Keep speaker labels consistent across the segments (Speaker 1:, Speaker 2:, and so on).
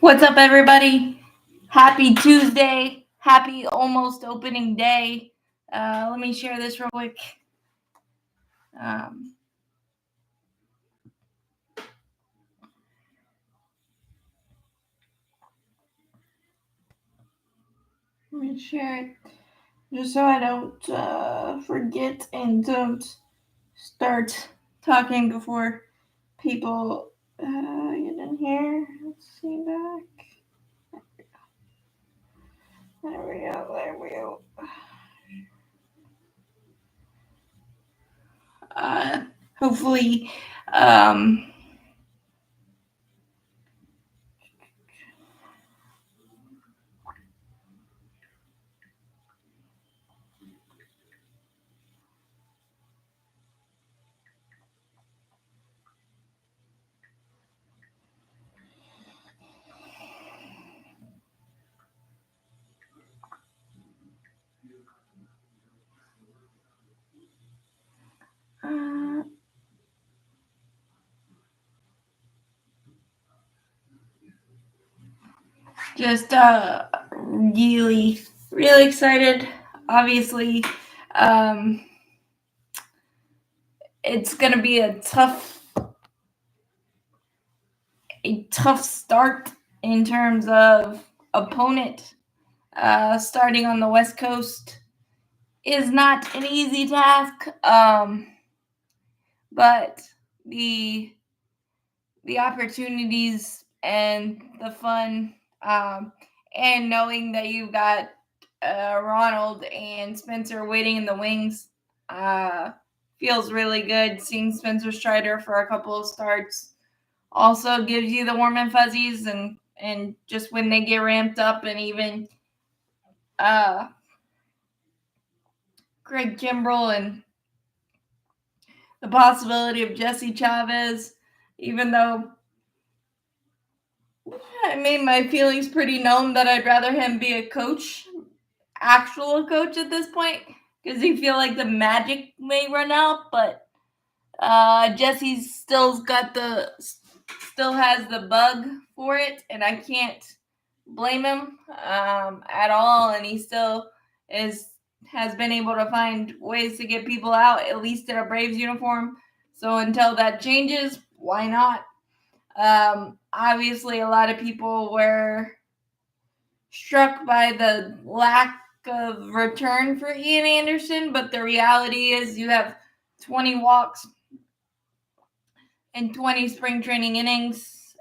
Speaker 1: What's up, everybody? Happy Tuesday. Happy almost opening day. Let me share this real quick. Um, Let me share it just so I don't forget and don't start talking before people get in here. Let's see back. There we go. There we go. Hopefully, just really excited. Obviously, it's gonna be a tough start in terms of opponent. Starting on the West Coast is not an easy task, but the opportunities and the fun, and knowing that you've got Ronald and Spencer waiting in the wings, feels really good. Seeing Spencer Strider for a couple of starts also gives you the warm and fuzzies, and just when they get ramped up, and even Craig Kimbrell and the possibility of Jesse Chavez, even though I made my feelings pretty known that I'd rather him be a coach, actual coach at this point, because you feel like the magic may run out, but Jesse still has the bug for it, and I can't blame him at all, and he still has been able to find ways to get people out, at least in a Braves uniform. So until that changes, why not? Obviously, a lot of people were struck by the lack of return for Ian Anderson, but the reality is you have 20 walks and 20 spring training innings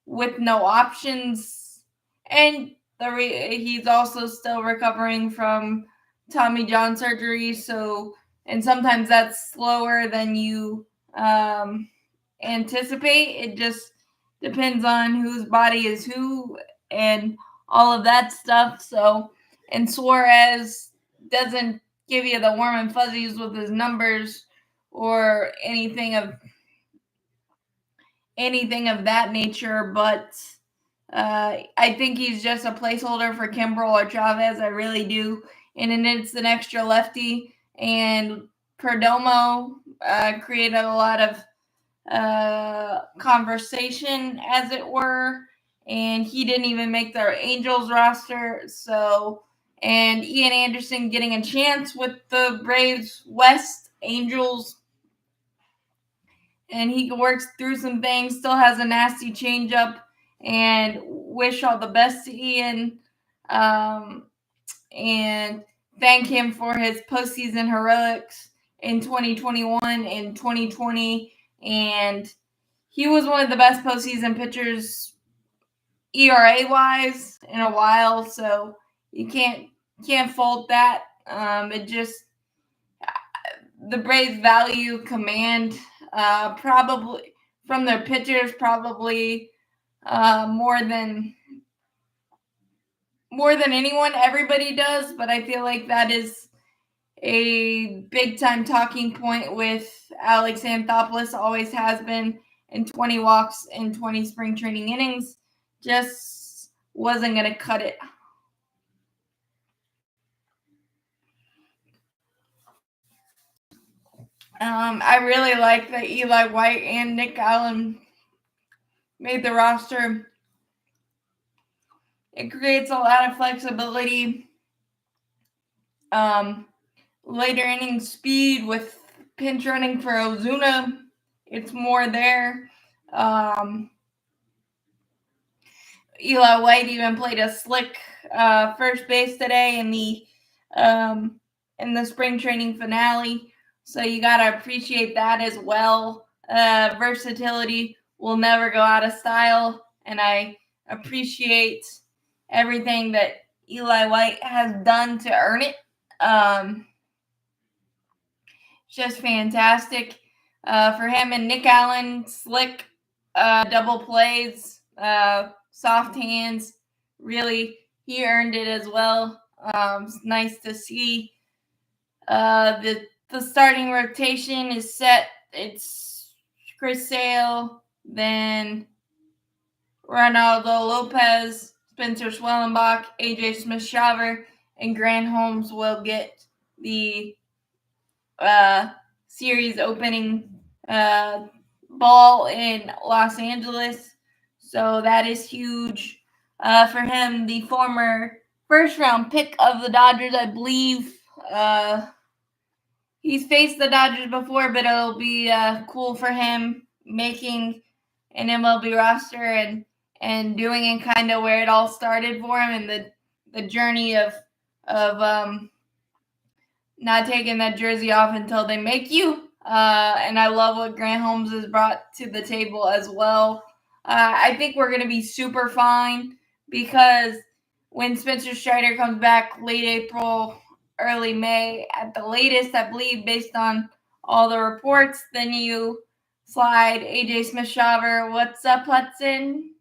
Speaker 1: with no options, and he's also still recovering from Tommy John surgery, and sometimes that's slower than you anticipate. It just depends on whose body is who and all of that stuff. So, and Suarez doesn't give you the warm and fuzzies with his numbers or anything of that nature, but I think he's just a placeholder for Kimbrell or Chavez. I really do. And then it's an extra lefty, and Perdomo created a lot of conversation, as it were, and he didn't even make their Angels roster. So, and Ian Anderson getting a chance with the Braves West Angels, and he works through some things, still has a nasty changeup, and wish all the best to Ian, and thank him for his postseason heroics in 2021 and 2020, and he was one of the best postseason pitchers ERA-wise in a while, so you can't fault that. It just the Braves value command probably from their pitchers, probably more than anyone. Everybody does, but I feel like that is a big time talking point with Alex Anthopoulos. Always has been, in 20 walks and 20 spring training innings. Just wasn't going to cut it. I really like that Eli White and Nick Allen made the roster. It creates a lot of flexibility. Later inning speed with pinch running for Ozuna. It's more there. Eli White even played a slick first base today in the spring training finale. So you got to appreciate that as well. Versatility will never go out of style. And I appreciate everything that Eli White has done to earn it. Just fantastic for him. And Nick Allen, slick double plays, soft hands. Really, he earned it as well. It's nice to see. The starting rotation is set. It's Chris Sale, then Ronaldo Lopez, Spencer Schwellenbach, AJ Smith-Shawver, and Grant Holmes will get the series opening ball in Los Angeles. So that is huge for him. The former first-round pick of the Dodgers, I believe. He's faced the Dodgers before, but it'll be cool for him making an MLB roster and doing it kind of where it all started for him and the journey of not taking that jersey off until they make you. And I love what Grant Holmes has brought to the table as well. I think we're going to be super fine because when Spencer Strider comes back late April, early May at the latest, I believe, based on all the reports, then you slide AJ Smith-Shawver. What's up, Hudson?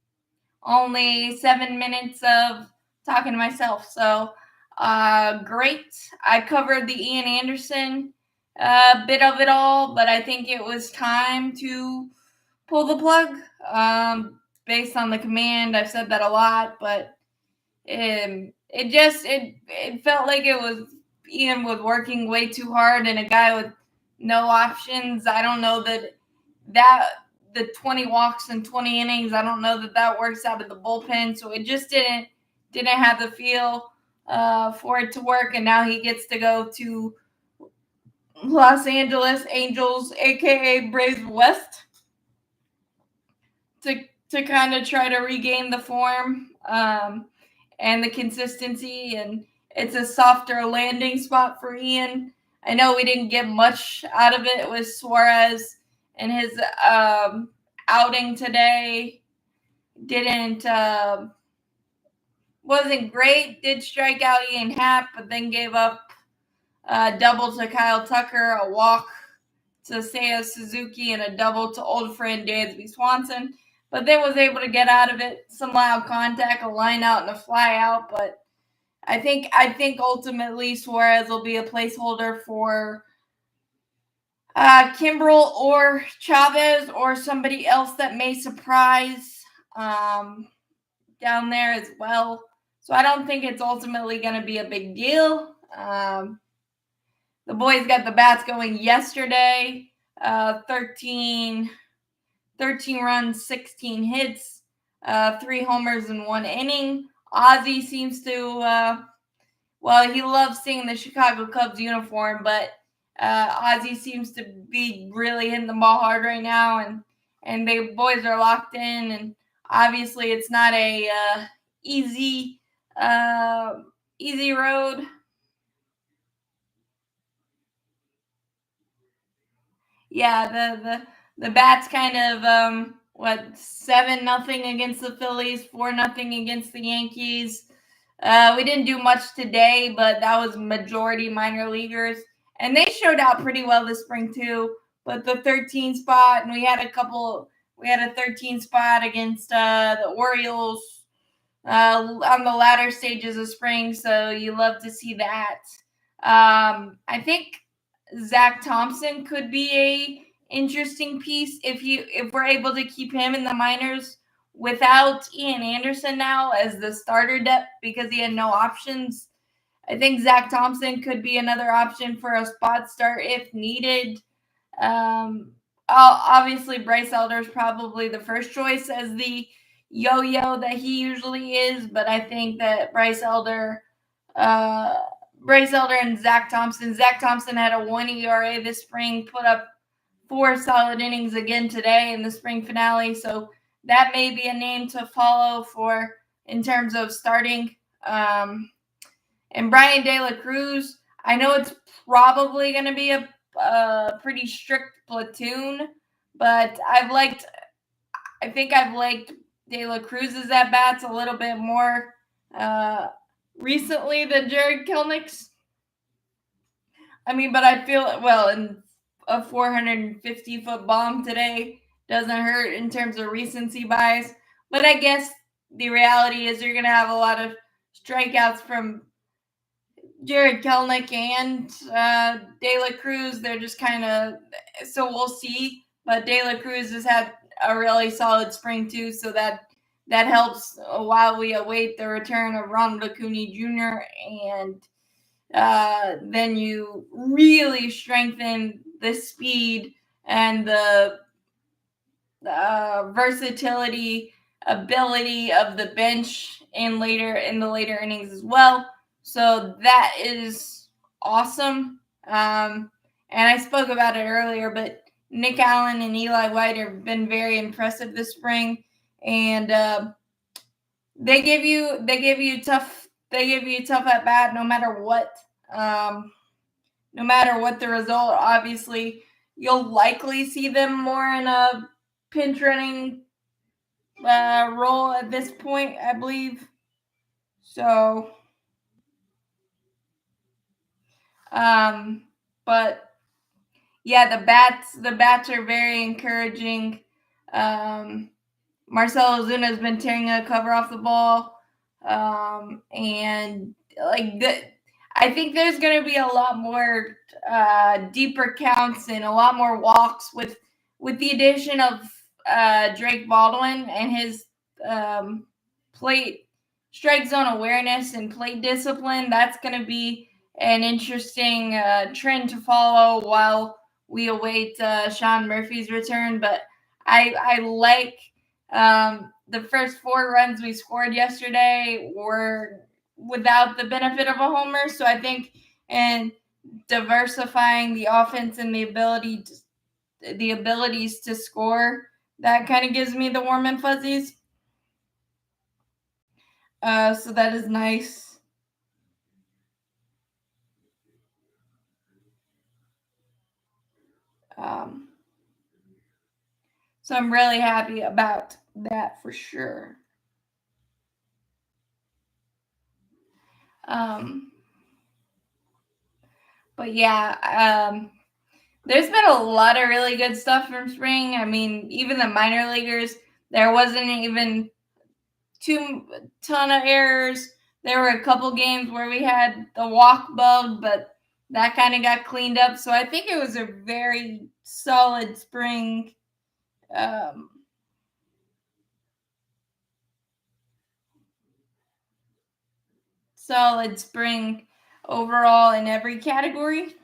Speaker 1: Only 7 minutes of talking to myself. So, great. I covered the Ian Anderson bit of it all, but I think it was time to pull the plug based on the command. I've said that a lot, but it felt like Ian was working way too hard and a guy with no options. I don't know that the 20 walks and 20 innings, I don't know that works out of the bullpen. So it just didn't have the feel for it to work. And now he gets to go to Los Angeles Angels, aka Braves West, to kind of try to regain the form and the consistency. And it's a softer landing spot for Ian. I know we didn't get much out of it with Suarez and his outing today. Wasn't great. Did strike out Ian Happ, but then gave up a double to Kyle Tucker, a walk to Seiya Suzuki, and a double to old friend Dansby Swanson. But then was able to get out of it. Some loud contact, a line out, and a fly out. But I think ultimately Suarez will be a placeholder for Kimbrel or Chavez or somebody else that may surprise down there as well. So I don't think it's ultimately going to be a big deal. The boys got the bats going yesterday. 13 runs, 16 hits, 3 homers in 1 inning. Ozzie seems to, he loves seeing the Chicago Cubs uniform, but Ozzie seems to be really hitting the ball hard right now, and the boys are locked in, and obviously it's not a easy road. Yeah, the bats kind of 7-0 against the Phillies, 4-0 against the Yankees. We didn't do much today, but that was majority minor leaguers, and they showed out pretty well this spring too. But the 13 spot, and we had a 13 spot against the Orioles on the latter stages of spring, so you love to see that. I think Zach Thompson could be a interesting piece if we're able to keep him in the minors without Ian Anderson now as the starter depth because he had no options. I think Zach Thompson could be another option for a spot start if needed. Obviously, Bryce Elder is probably the first choice as the yo-yo that he usually is, but I think that uh, Bryce Elder and Zach Thompson. Zach Thompson had a 1 ERA this spring, put up 4 solid innings again today in the spring finale. So that may be a name to follow for in terms of starting. And Brian De La Cruz, I know it's probably going to be a pretty strict platoon, but I think I've liked De La Cruz's at bats a little bit more recently than Jared Kelnick's. I mean, but I feel well, and a 450-foot bomb today doesn't hurt in terms of recency bias. But I guess the reality is you're going to have a lot of strikeouts from Jared Kelnick and De La Cruz. They're just kind of, so we'll see. But De La Cruz has had a really solid spring too, so that helps while we await the return of Ronald Acuna Jr. and then you really strengthen the speed and the versatility ability of the bench in the later innings as well. So that is awesome. And I spoke about it earlier, but Nick Allen and Eli White have been very impressive this spring, and they give you tough at bat no matter what. No matter what the result, obviously you'll likely see them more in a pinch running role at this point, I believe. So, but yeah, the bats are very encouraging. Marcell Ozuna has been tearing a cover off the ball, and I think there's going to be a lot more deeper counts and a lot more walks with the addition of Drake Baldwin and his plate strike zone awareness and plate discipline. That's going to be an interesting trend to follow while we await Sean Murphy's return. But I like the first 4 runs we scored yesterday were without the benefit of a homer. So I think and diversifying the offense and the abilities to score, that kind of gives me the warm and fuzzies. So that is nice. So I'm really happy about that for sure. But yeah, there's been a lot of really good stuff from spring. I mean, even the minor leaguers, there wasn't even ton of errors. There were a couple games where we had the walk bug, but that kind of got cleaned up. So I think it was a very solid spring. Solid spring overall in every category.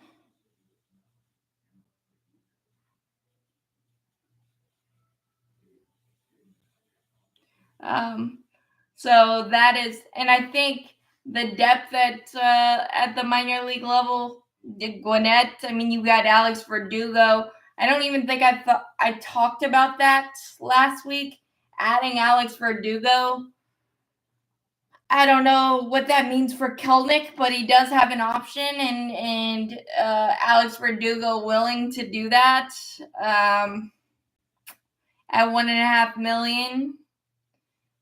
Speaker 1: So that is, and I think the depth at the minor league level, Gwinnett. I mean, you got Alex Verdugo. I don't even think I talked about that last week. Adding Alex Verdugo. I don't know what that means for Kelnick, but he does have an option, and Alex Verdugo willing to do that at $1.5 million.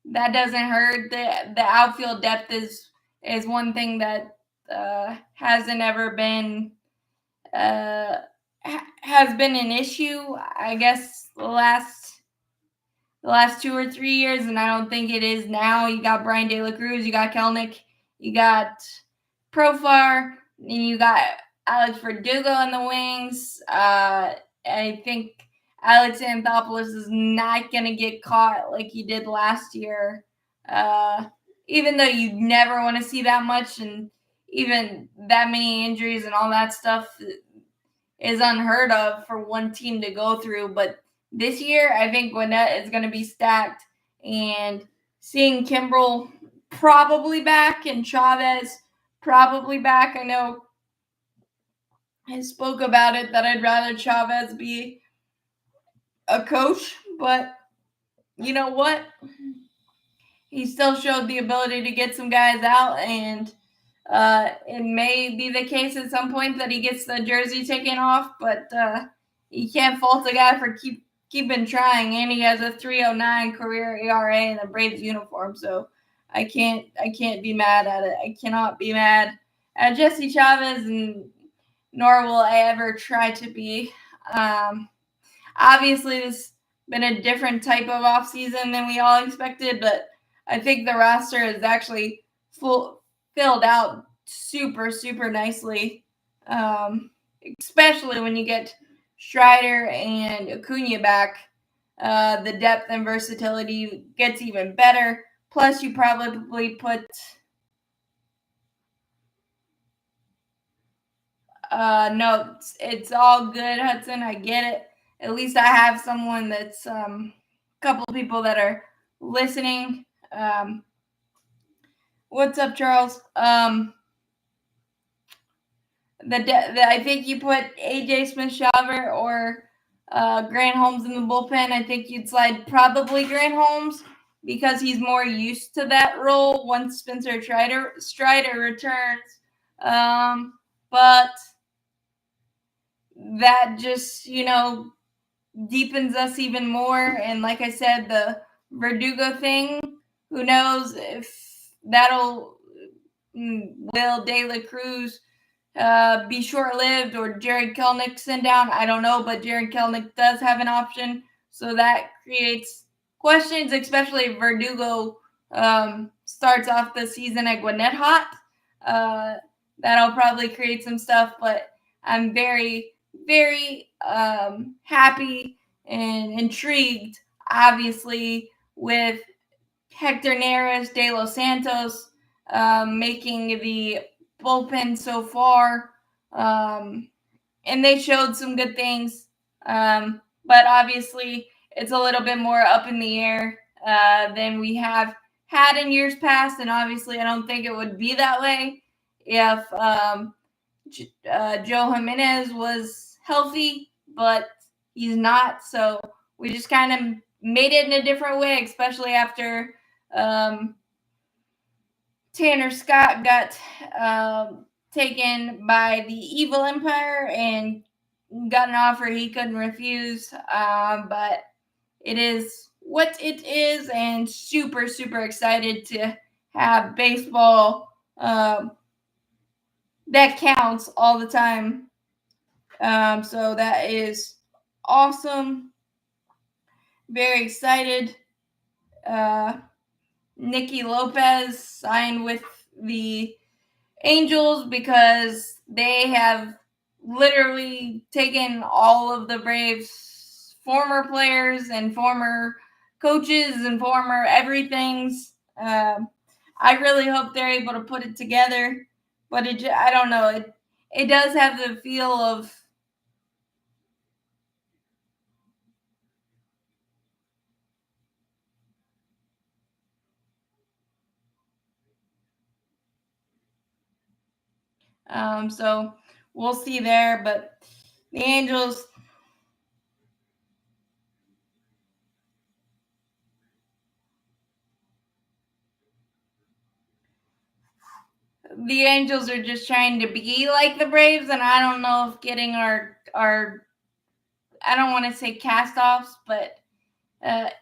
Speaker 1: That doesn't hurt. The outfield depth is one thing that hasn't ever been has been an issue, I guess, the last 2 or 3 years, and I don't think it is now. You got Brian De La Cruz, you got Kelnick, you got Profar, and you got Alex Verdugo in the wings. I think Alex Anthopoulos is not going to get caught like he did last year, even though you never want to see that much, and even that many injuries and all that stuff is unheard of for one team to go through. But this year, I think Gwinnett is going to be stacked, and seeing Kimbrel probably back and Chavez probably back. I know I spoke about it that I'd rather Chavez be a coach, but you know what? He still showed the ability to get some guys out, and it may be the case at some point that he gets the jersey taken off, but you can't fault a guy for keeping trying, and he has a 3.09 career ERA in a Braves uniform, so I can't be mad at it. I cannot be mad at Jesse Chavez, and nor will I ever try to be. Obviously, this has been a different type of offseason than we all expected, but I think the roster is actually filled out super, super nicely, especially when you get Strider and Acuna back. The depth and versatility gets even better. Plus, you probably put no, it's all good, Hudson. I get it. At least I have someone that's a couple of people that are listening. What's up, Charles? I think you put AJ Smith-Shawver or Grant Holmes in the bullpen. I think you'd slide probably Grant Holmes because he's more used to that role once Spencer Strider returns. But that just, deepens us even more. And like I said, the Verdugo thing, who knows if will De La Cruz be short-lived or Jared Kelenic send down? I don't know, but Jared Kelenic does have an option, so that creates questions, especially if Verdugo starts off the season at Gwinnett hot. That'll probably create some stuff, but I'm very, very happy and intrigued, obviously, with Hector Neris, De Los Santos making the bullpen so far. And they showed some good things. But obviously, it's a little bit more up in the air than we have had in years past. And obviously, I don't think it would be that way if Joe Jimenez was healthy, but he's not. So we just kind of made it in a different way, especially after Tanner Scott got taken by the Evil Empire and got an offer he couldn't refuse. But it is what it is, and super, super excited to have baseball that counts all the time. So that is awesome. Very excited. Nicky Lopez signed with the Angels because they have literally taken all of the Braves' former players and former coaches and former everythings. I really hope they're able to put it together, but I don't know. It does have the feel of so we'll see there, but the Angels, are just trying to be like the Braves, and I don't know if getting our I don't want to say cast-offs, but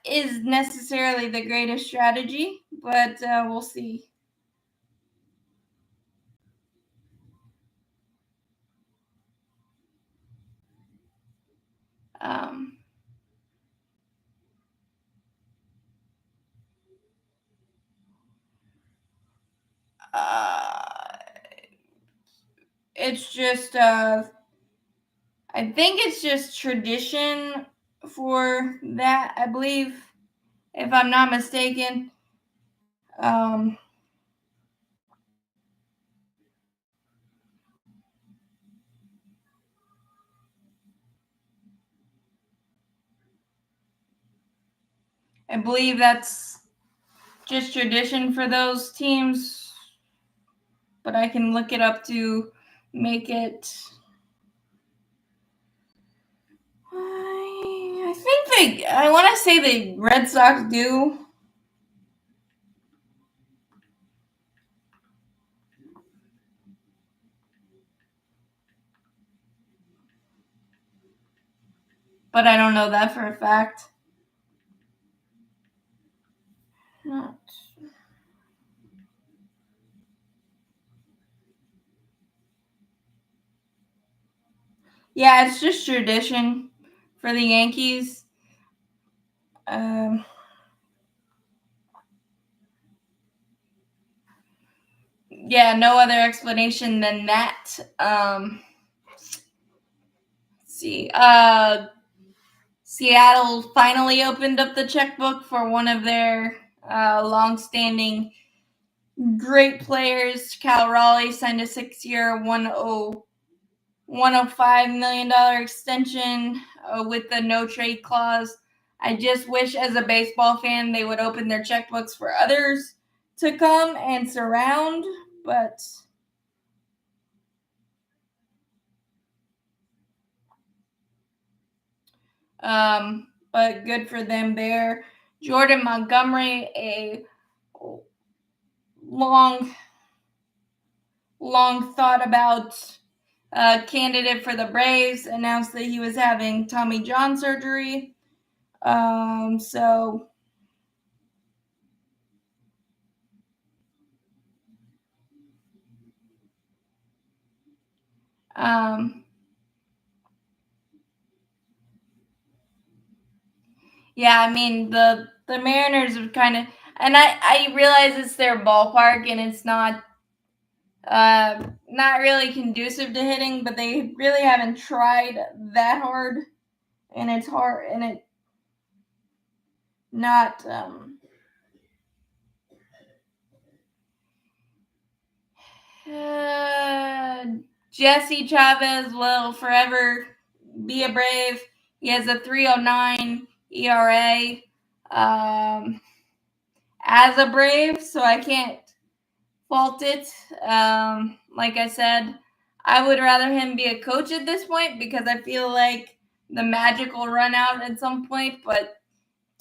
Speaker 1: is necessarily the greatest strategy, but we'll see. Um, uh, it's just, I think it's just tradition for that, I believe, if I'm not mistaken. Um, I believe that's just tradition for those teams, but I can look it up to make it. I think I want to say the Red Sox do. But I don't know that for a fact. Not. Yeah, it's just tradition for the Yankees. Yeah, no other explanation than that. Let's see. Seattle finally opened up the checkbook for one of their long-standing great players. Cal Raleigh signed a 6-year, $105 million extension with the no trade clause. I just wish, as a baseball fan, they would open their checkbooks for others to come and surround, but good for them there. Jordan Montgomery, a long thought about candidate for the Braves, announced that he was having Tommy John surgery. So yeah, I mean the Mariners have kind of, and I realize it's their ballpark and it's not really conducive to hitting, but they really haven't tried that hard, and it's hard, and it not Jesse Chavez will forever be a Brave. He has a 3.09 ERA as a Brave, so I can't fault it. Like I said, I would rather him be a coach at this point because I feel like the magic will run out at some point, but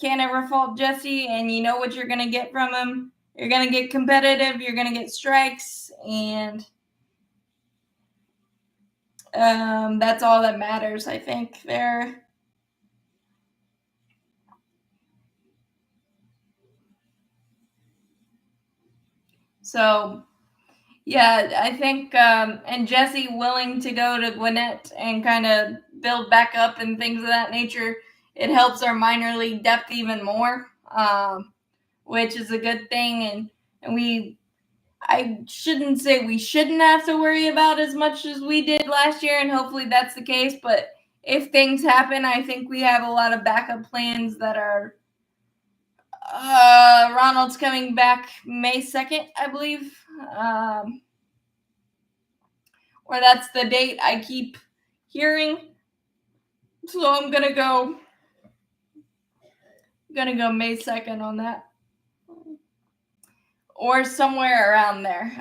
Speaker 1: can't ever fault Jesse, and you know what you're going to get from him. You're going to get competitive, you're going to get strikes, and that's all that matters, I think, there. So, yeah, I think, and Jesse willing to go to Gwinnett and kind of build back up and things of that nature, it helps our minor league depth even more, which is a good thing. And I shouldn't say we shouldn't have to worry about as much as we did last year, and hopefully that's the case. But if things happen, I think we have a lot of backup plans that are. Ronald's coming back May 2nd, I believe. Or that's the date I keep hearing. So I'm gonna go May 2nd on that. Or somewhere around there.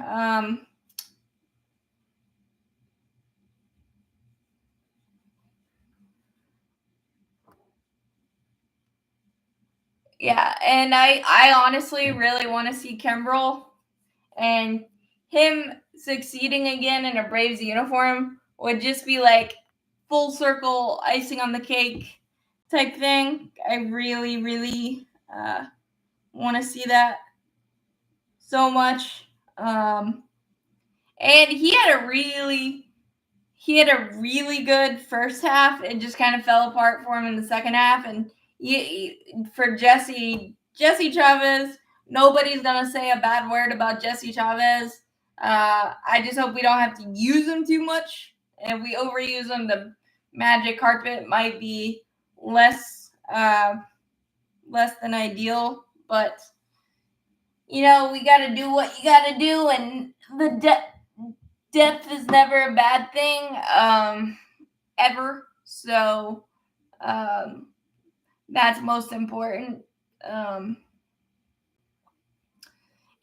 Speaker 1: Yeah, and I honestly really want to see Kimbrel, and him succeeding again in a Braves uniform would just be like full circle icing on the cake type thing. I really, really want to see that so much. And he had a really good first half. It just kind of fell apart for him in the second half. And for Jesse Chavez, nobody's gonna say a bad word about Jesse Chavez. I just hope we don't have to use him too much. And if we overuse him, the magic carpet might be less than ideal. But we got to do what you got to do, and the depth is never a bad thing, ever. So that's most important. Um,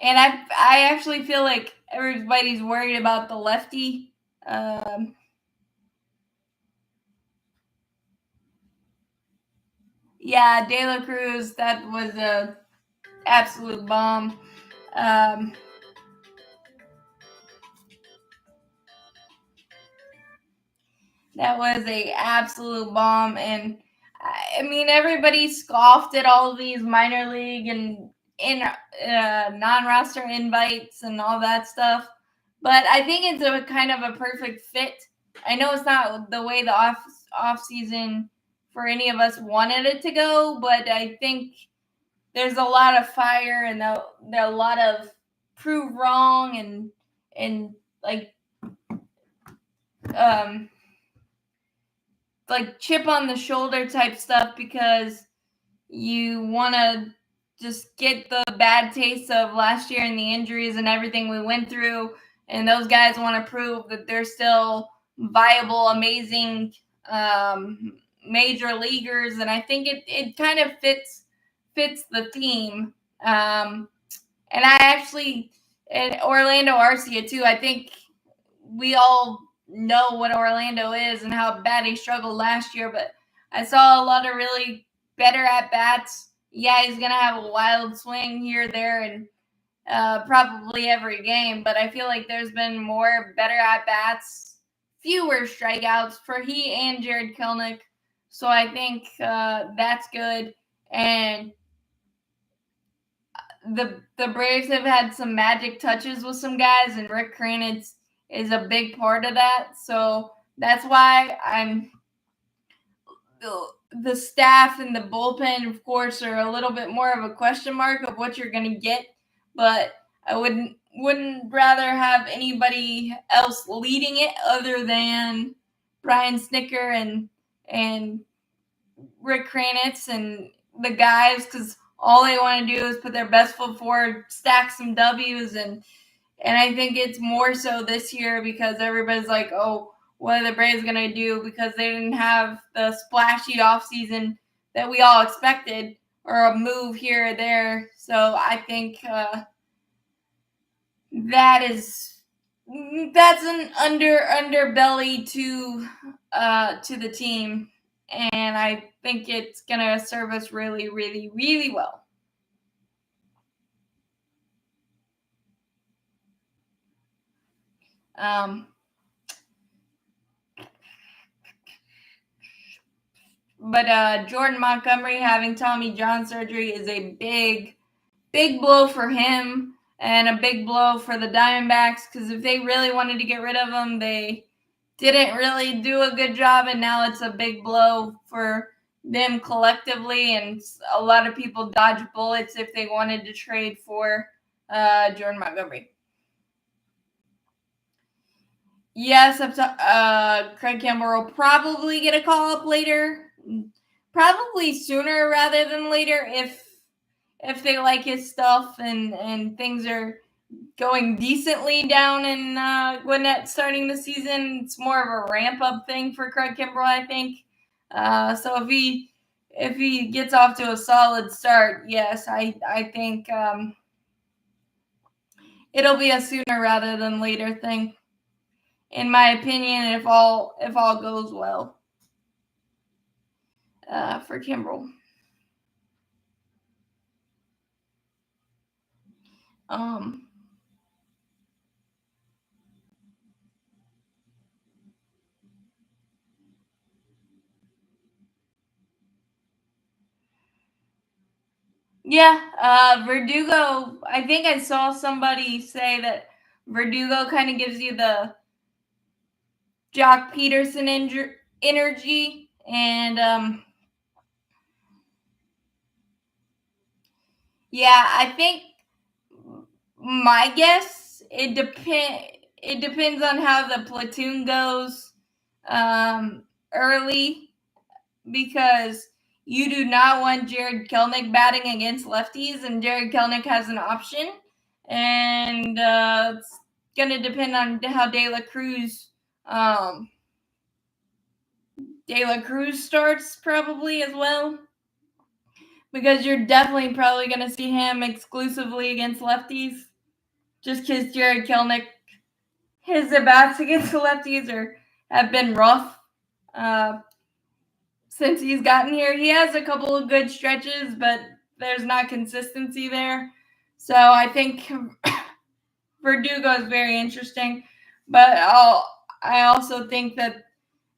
Speaker 1: and I actually feel like everybody's worried about the lefty. Yeah, De La Cruz, that was a absolute bomb. Um, that was a absolute bomb, and I mean everybody scoffed at all of these minor league and in non-roster invites and all that stuff, but I think it's a kind of a perfect fit. I know it's not the way the off season for any of us wanted it to go, but I think there's a lot of fire and a lot of prove wrong and like um like chip on the shoulder type stuff because you want to just get the bad taste of last year and the injuries and everything we went through, and those guys want to prove that they're still viable, amazing major leaguers, and I think it kind of fits the theme. And I actually, and Orlando Arcia too, I think we all know what Orlando is and how bad he struggled last year, but I saw a lot of really better at bats. Yeah, he's going to have a wild swing here, there, and probably every game, but I feel like there's been more better at bats, fewer strikeouts for he and Jared Kelnick. So I think that's good. And the Braves have had some magic touches with some guys, and Rick Kranitz is a big part of that. So that's why I'm the staff and the bullpen, of course, are a little bit more of a question mark of what you're going to get. But I wouldn't rather have anybody else leading it other than Brian Snicker and Rick Kranitz and the guys, because all they want to do is put their best foot forward, stack some W's, and I think it's more so this year because everybody's like, oh, what are the Braves going to do? Because they didn't have the splashy offseason that we all expected or a move here or there. So I think that's an underbelly to the team, and I think it's gonna serve us really, really, really well. Um, but Jordan Montgomery having Tommy John surgery is a big blow for him and a big blow for the Diamondbacks, because if they really wanted to get rid of him, they didn't really do a good job, and now it's a big blow for them collectively, and a lot of people dodged bullets if they wanted to trade for Jordan Montgomery. Yes, Craig Campbell will probably get a call up later, probably sooner rather than later if they like his stuff and things are going decently down in Gwinnett starting the season. It's more of a ramp up thing for Craig Kimbrell, I think. So if he gets off to a solid start, yes, I think it'll be a sooner rather than later thing, in my opinion. If all goes well for Kimbrell. Um, Yeah, Verdugo. I think I saw somebody say that Verdugo kind of gives you the Jock Peterson energy, and yeah, I think my guess it depends on how the platoon goes early, because you do not want Jared Kelnick batting against lefties, and Jared Kelnick has an option, and it's going to depend on how De La Cruz starts probably as well. because you're definitely probably going to see him exclusively against lefties, just because Jared Kelnick, his at-bats against the lefties have been rough since he's gotten here. He has a couple of good stretches, but there's not consistency there. So I think Verdugo is very interesting, but I also think that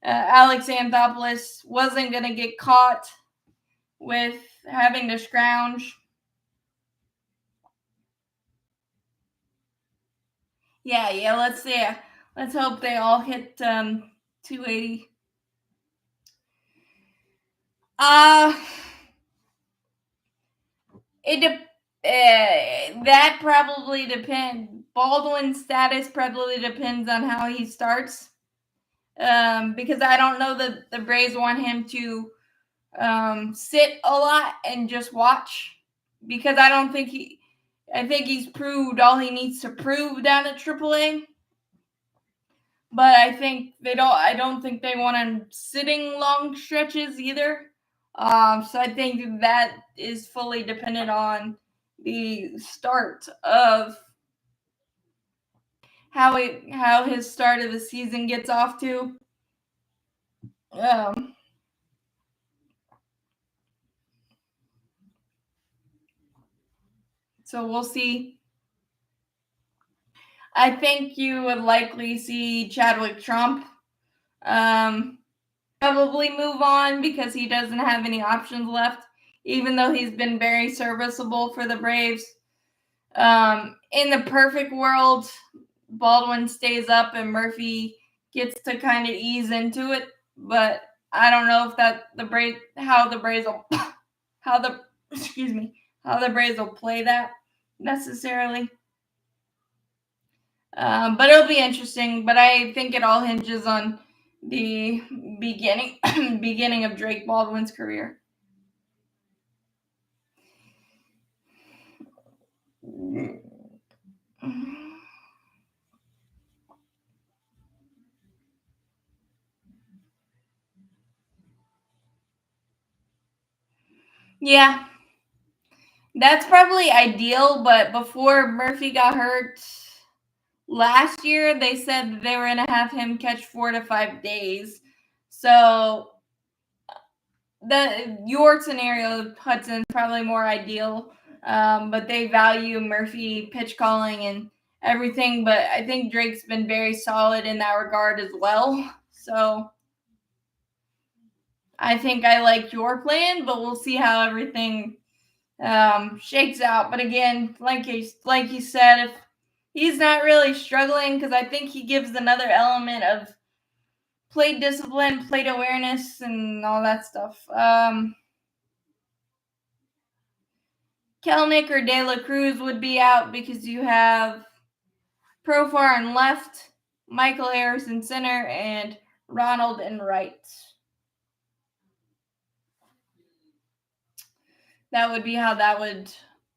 Speaker 1: Alex Anthopoulos wasn't going to get caught with having to scrounge. Yeah. Let's see. Let's hope they all hit 280. That probably depends. Baldwin's status probably depends on how he starts. Because I don't know that the Braves want him to sit a lot and just watch. Because I think he's proved all he needs to prove down at AAA. But I don't think they want him sitting long stretches either. So I think that is fully dependent on the start of how his start of the season gets off to. So we'll see. I think you would likely see Chadwick Trump probably move on because he doesn't have any options left, even though he's been very serviceable for the Braves. In the perfect world, Baldwin stays up and Murphy gets to kind of ease into it, but I don't know if how the Braves will play that necessarily. But it'll be interesting. But I think it all hinges on the beginning of Drake Baldwin's career. Yeah, that's probably ideal. But before Murphy got hurt last year, they said that they were going to have him catch 4 to 5 days. So your scenario, Hudson's probably more ideal. But they value Murphy pitch calling and everything. But I think Drake's been very solid in that regard as well. So I think I like your plan, but we'll see how everything shakes out. But again, like you said, if he's not really struggling, because I think he gives another element of plate discipline, plate awareness, and all that stuff. Kelnick or De La Cruz would be out because you have Profar in left, Michael Harris in center, and Ronald in right. That would be how that would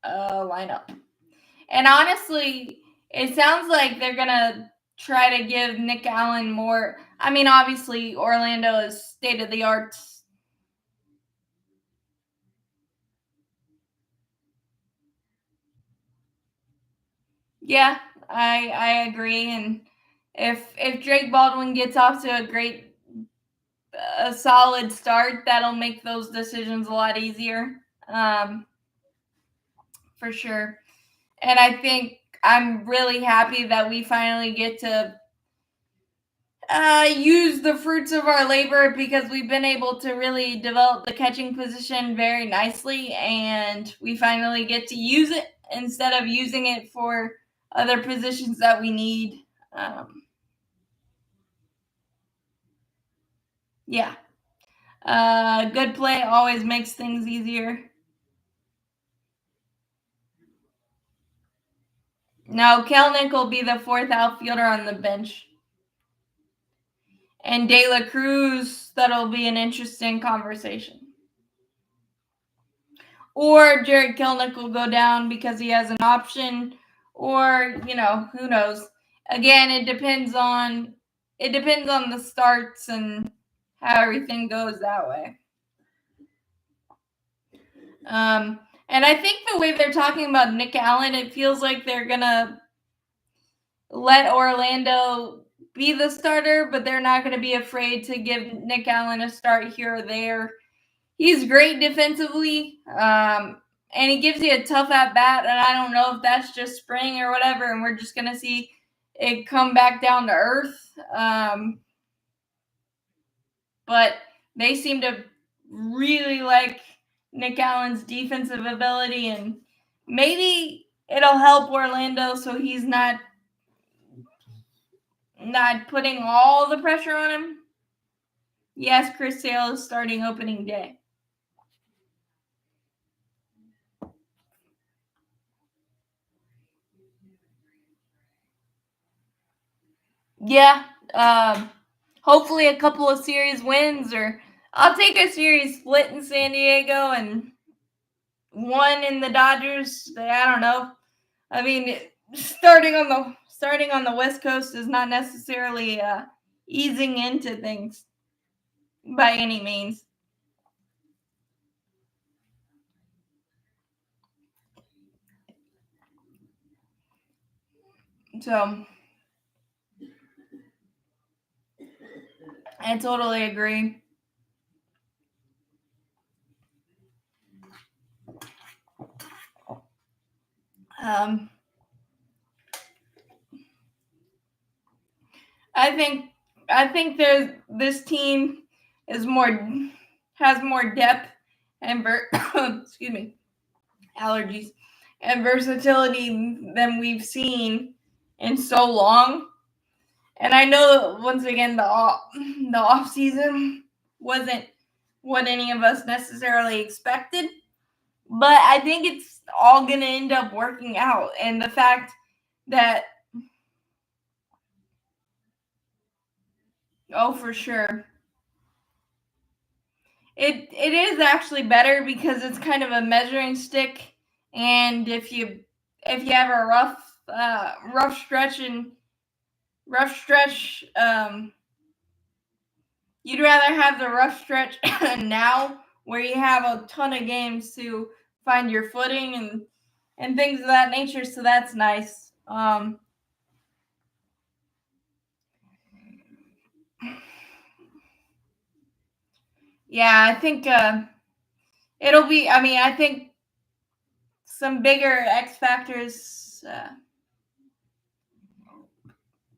Speaker 1: line up. And honestly, it sounds like they're going to try to give Nick Allen more. I mean, obviously, Orlando is state of the art. Yeah, I agree. And if Drake Baldwin gets off to a solid start, that'll make those decisions a lot easier, for sure. And I think I'm really happy that we finally get to use the fruits of our labor, because we've been able to really develop the catching position very nicely, and we finally get to use it instead of using it for other positions that we need. Yeah. Good play always makes things easier. Now, Kelnick will be the fourth outfielder on the bench. And De La Cruz, that'll be an interesting conversation. Or Jared Kelnick will go down because he has an option, or, who knows. Again, it depends on the starts and how everything goes that way. And I think the way they're talking about Nick Allen, it feels like they're going to let Orlando be the starter, but they're not going to be afraid to give Nick Allen a start here or there. He's great defensively, and he gives you a tough at bat. And I don't know if that's just spring or whatever, and we're just going to see it come back down to earth. But they seem to really like Nick Allen's defensive ability, and maybe it'll help Orlando so he's not putting all the pressure on him. Yes, Chris Sale is starting opening day. Yeah. Hopefully a couple of series wins, or I'll take a series split in San Diego and one in the Dodgers. I don't know. I mean, starting on the West Coast is not necessarily easing into things by any means. So I totally agree. I think this team has more depth and excuse me, allergies, and versatility than we've seen in so long. And I know that once again the off season wasn't what any of us necessarily expected, but I think it's all going to end up working out. And the fact that for sure. It is actually better because it's kind of a measuring stick, and if you have a rough stretch, you'd rather have the rough stretch now where you have a ton of games to find your footing and things of that nature. So that's nice. Yeah, I think it'll be. I mean, I think some bigger X factors.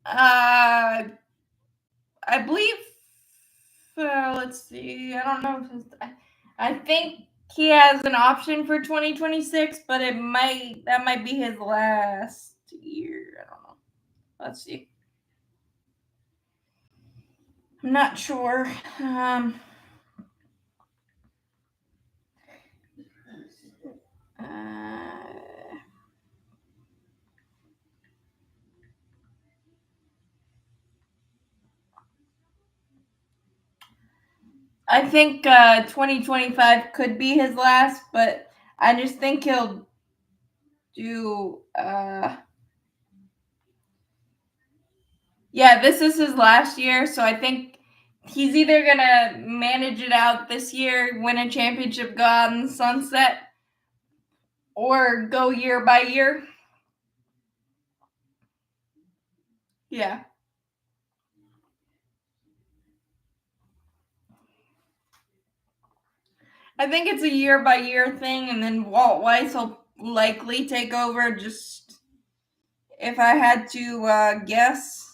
Speaker 1: I believe. Let's see. I don't know if I think he has an option for 2026, but that might be his last year. I don't know. Let's see. I'm not sure. I think 2025 could be his last, but I just think he'll do. Yeah, this is his last year, so I think he's either gonna manage it out this year, win a championship, go out in the sunset, or go year by year. Yeah. I think it's a year by year thing, and then Walt Weiss will likely take over, just if I had to guess.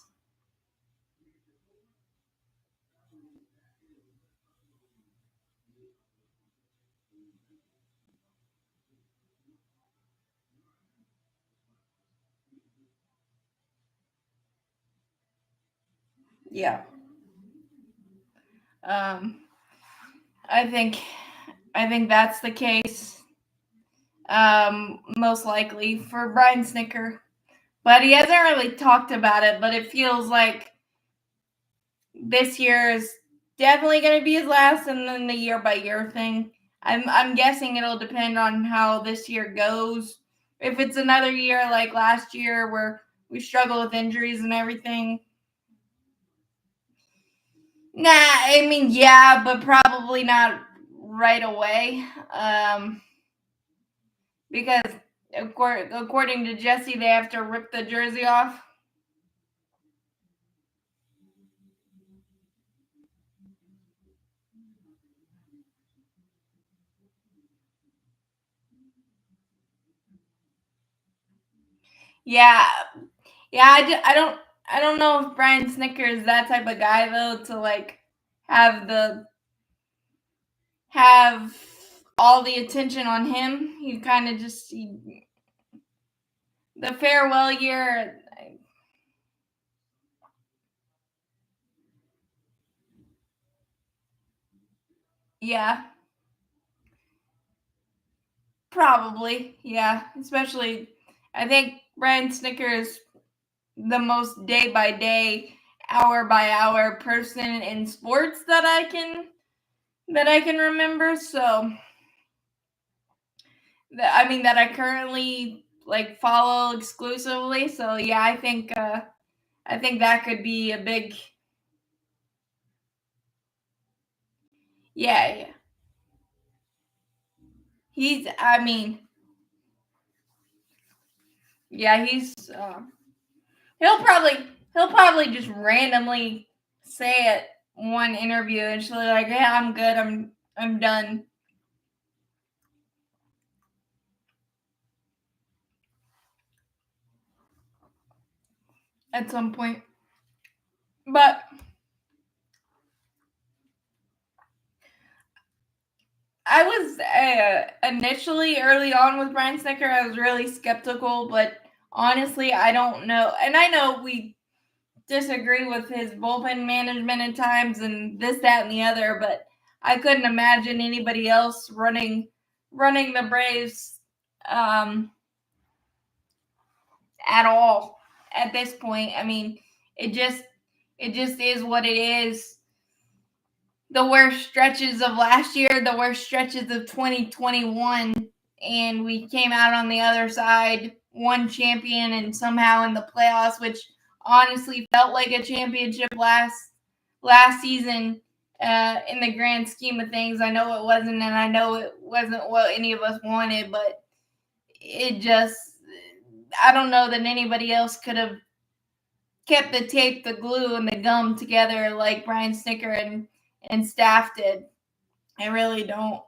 Speaker 1: Yeah. I think that's the case. Most likely for Brian Snicker, but he hasn't really talked about it. But it feels like this year is definitely going to be his last, and then the year by year thing. I'm guessing it'll depend on how this year goes. If it's another year like last year where we struggle with injuries and everything. Nah, I mean, yeah, but probably not right away. because according to Jesse, they have to rip the jersey off. Yeah, yeah. I don't know if Brian Snicker is that type of guy though to like have the have all the attention on him. He kind of just the farewell year. Yeah, probably. Yeah, especially I think Brian Snicker is the most day by day, hour by hour person in sports that I can remember. So that I mean that I currently like follow exclusively. So yeah, I think that could be a big yeah. He's I mean yeah he'll probably just randomly say it one interview and she'll be like yeah I'm good I'm done at some point. But I was initially early on with Brian Snicker. I was really skeptical, but honestly, I don't know. And I know we disagree with his bullpen management at times, and this, that, and the other. But I couldn't imagine anybody else running the Braves um, at all at this point. I mean, it just it just is what it is. The worst stretches of last year, the worst stretches of 2021, and we came out on the other side, one champion, and somehow in the playoffs, which honestly felt like a championship last season. In the grand scheme of things, I know it wasn't, and I know it wasn't what any of us wanted, but it just, I don't know that anybody else could have kept the tape, the glue, and the gum together like Brian Snicker and staff did. I really don't.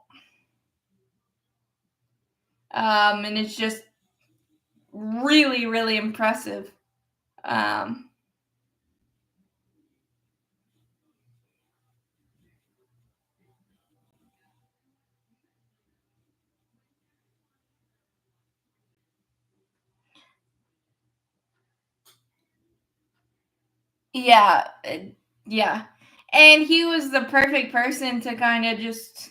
Speaker 1: And it's just really, really impressive. Um, yeah, yeah. And he was the perfect person to kind of just,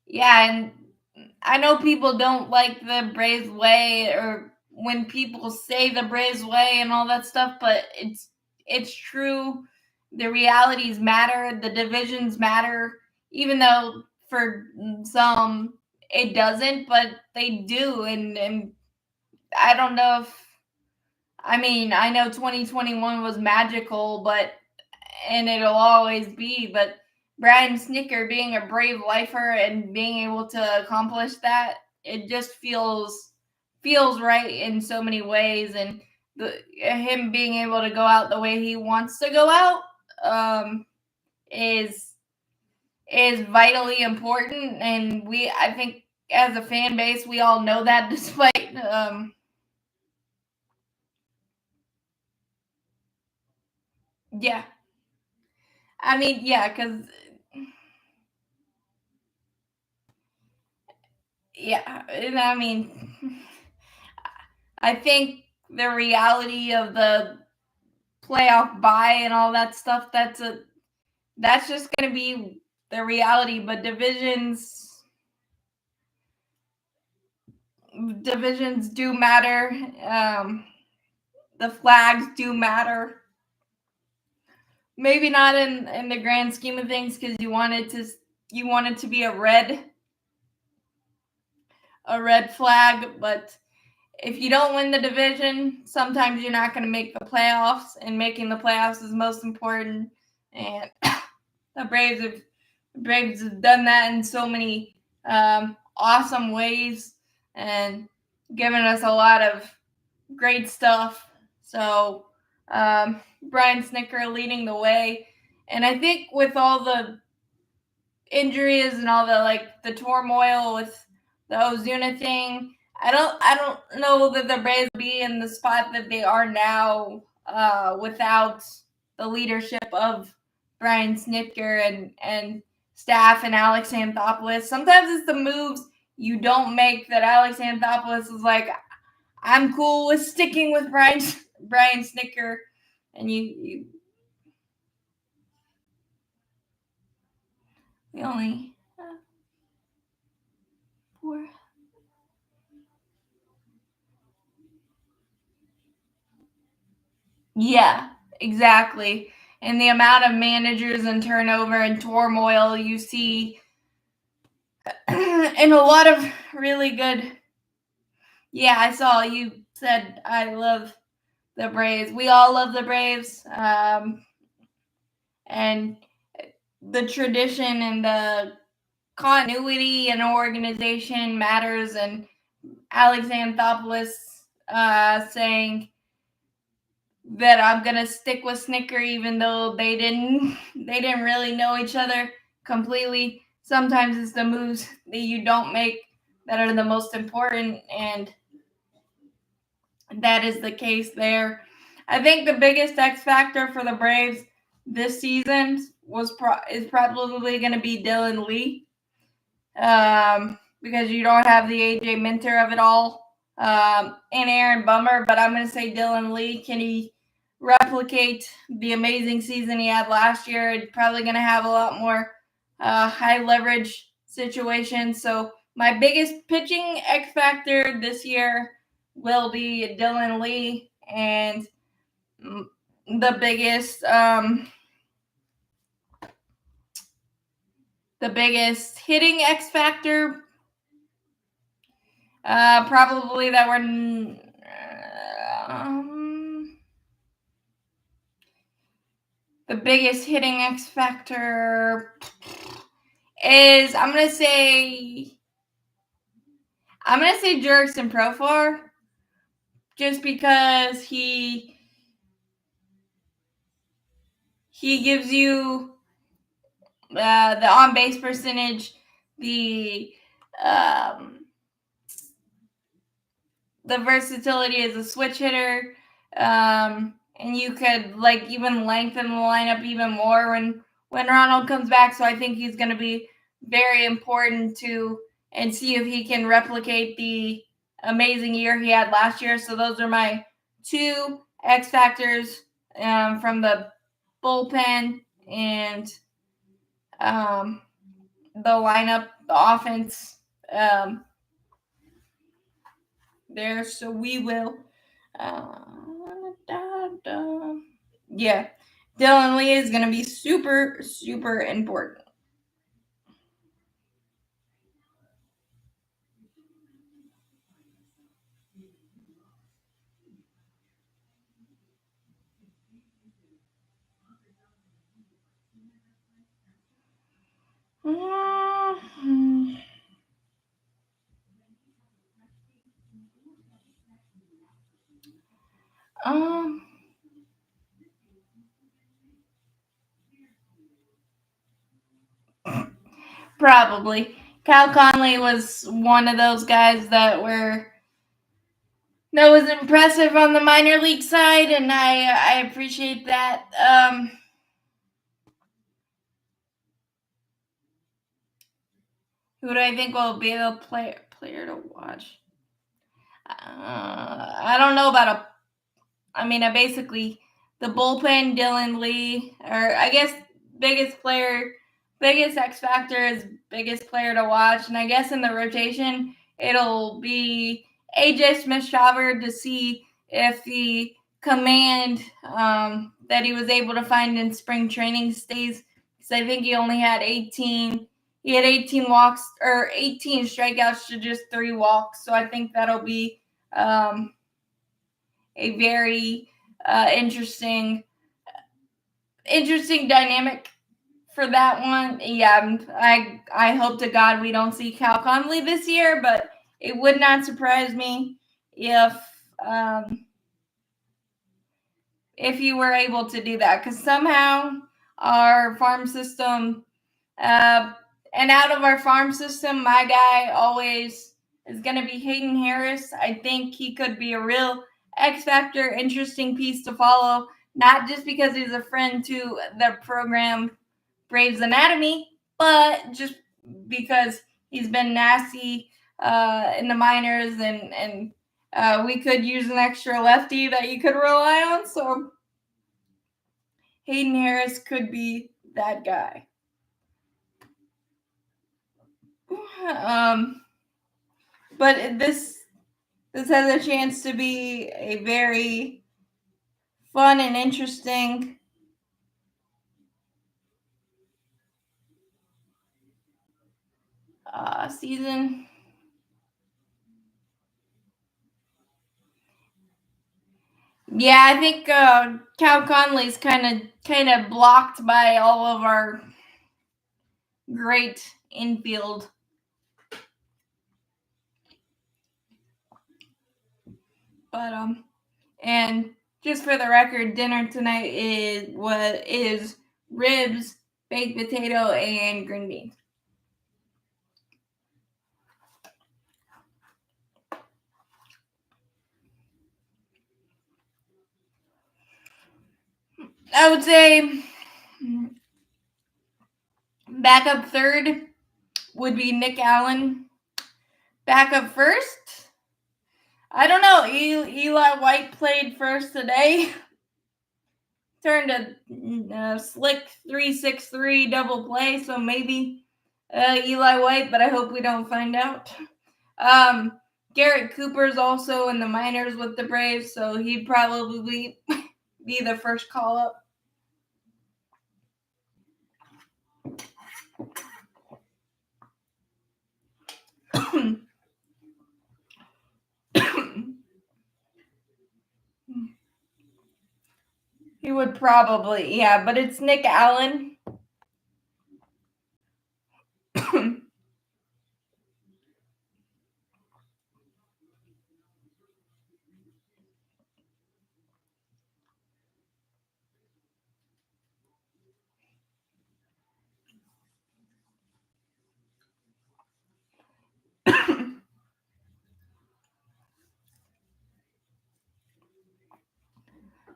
Speaker 1: yeah. And I know people don't like the Braves way or when people say the Braves way and all that stuff, but it's true. The realities matter, the divisions matter, even though for some it doesn't, but they do. And I don't know if I mean I know 2021 was magical, but and it'll always be. But Brian Snicker being a brave lifer and being able to accomplish that, it just feels right in so many ways. And him being able to go out the way he wants to go out um, is is vitally important. And I think, as a fan base, we all know that, despite yeah. I mean, yeah, because yeah, and I mean, I think the reality of the playoff bye and all that stuff that's just going to be the reality. But divisions do matter. The flags do matter. Maybe not in the grand scheme of things because you want it to be a red flag, but if you don't win the division, sometimes you're not going to make the playoffs, and making the playoffs is most important. And the Braves have Braves have done that in so many awesome ways and given us a lot of great stuff. So Brian Snitker leading the way. And I think with all the injuries and all the turmoil with the Ozuna thing, I don't know that the Braves would be in the spot that they are now without the leadership of Brian Snitker and staff and Alex Anthopoulos. Sometimes it's the moves you don't make that Alex Anthopoulos is like, I'm cool with sticking with Brian Snitker, and you we only four. Yeah, exactly. And the amount of managers and turnover and turmoil you see, and a lot of really good. Yeah, I saw you said I love the Braves. We all love the Braves, and the tradition and the continuity in an organization matters. And Alex Anthopoulos saying that I'm gonna stick with Snicker even though they didn't really know each other completely. Sometimes it's the moves that you don't make that are the most important, and that is the case there. I think the biggest X factor for the Braves this season is probably going to be Dylan Lee, because you don't have the AJ Minter of it all, and Aaron Bummer. But I'm going to say Dylan Lee. Can he replicate the amazing season he had last year? It's probably going to have a lot more high leverage situations. So my biggest pitching X factor this year will be Dylan Lee, and the biggest hitting X factor, probably that we're the biggest hitting X factor is I'm gonna say Jurickson Profar, just because he gives you the on base percentage, the versatility as a switch hitter, and you could even lengthen the lineup even more when Ronald comes back. So I think he's going to be very important and see if he can replicate the amazing year he had last year. So those are my two X factors from the bullpen and the lineup, the offense there. So we will. Yeah, Dylan Lee is going to be super, super important. Um, probably. Cal Conley was one of those guys that was impressive on the minor league side, and I appreciate that. Who do I think will be the player to watch? I don't know about I basically the bullpen, Dylan Lee, or I guess biggest X factor is biggest player to watch, and I guess in the rotation it'll be AJ Smith-Shawver to see if the command that he was able to find in spring training stays, because I think he only had 18. He had 18 walks or 18 strikeouts to just 3 walks, so I think that'll be a very interesting dynamic for that one, yeah, I hope to God we don't see Cal Conley this year, but it would not surprise me um, if you were able to do that, because somehow our farm system, and out of our farm system, my guy always is going to be Hayden Harris. I think he could be a real X factor, interesting piece to follow, not just because he's a friend to the program Braves Anatomy, but just because he's been nasty in the minors, and we could use an extra lefty that you could rely on. So Hayden Harris could be that guy. But this has a chance to be a very fun and interesting season. Yeah, I think Cal Conley's kind of blocked by all of our great infield. But and just for the record, dinner tonight is ribs, baked potato, and green beans. I would say backup third would be Nick Allen. Backup first, I don't know. Eli White played first today. Turned a slick 3-6-3 double play, so maybe Eli White, but I hope we don't find out. Garrett Cooper's also in the minors with the Braves, so he'd probably be the first call up. He would probably, yeah, but it's Nick Allen.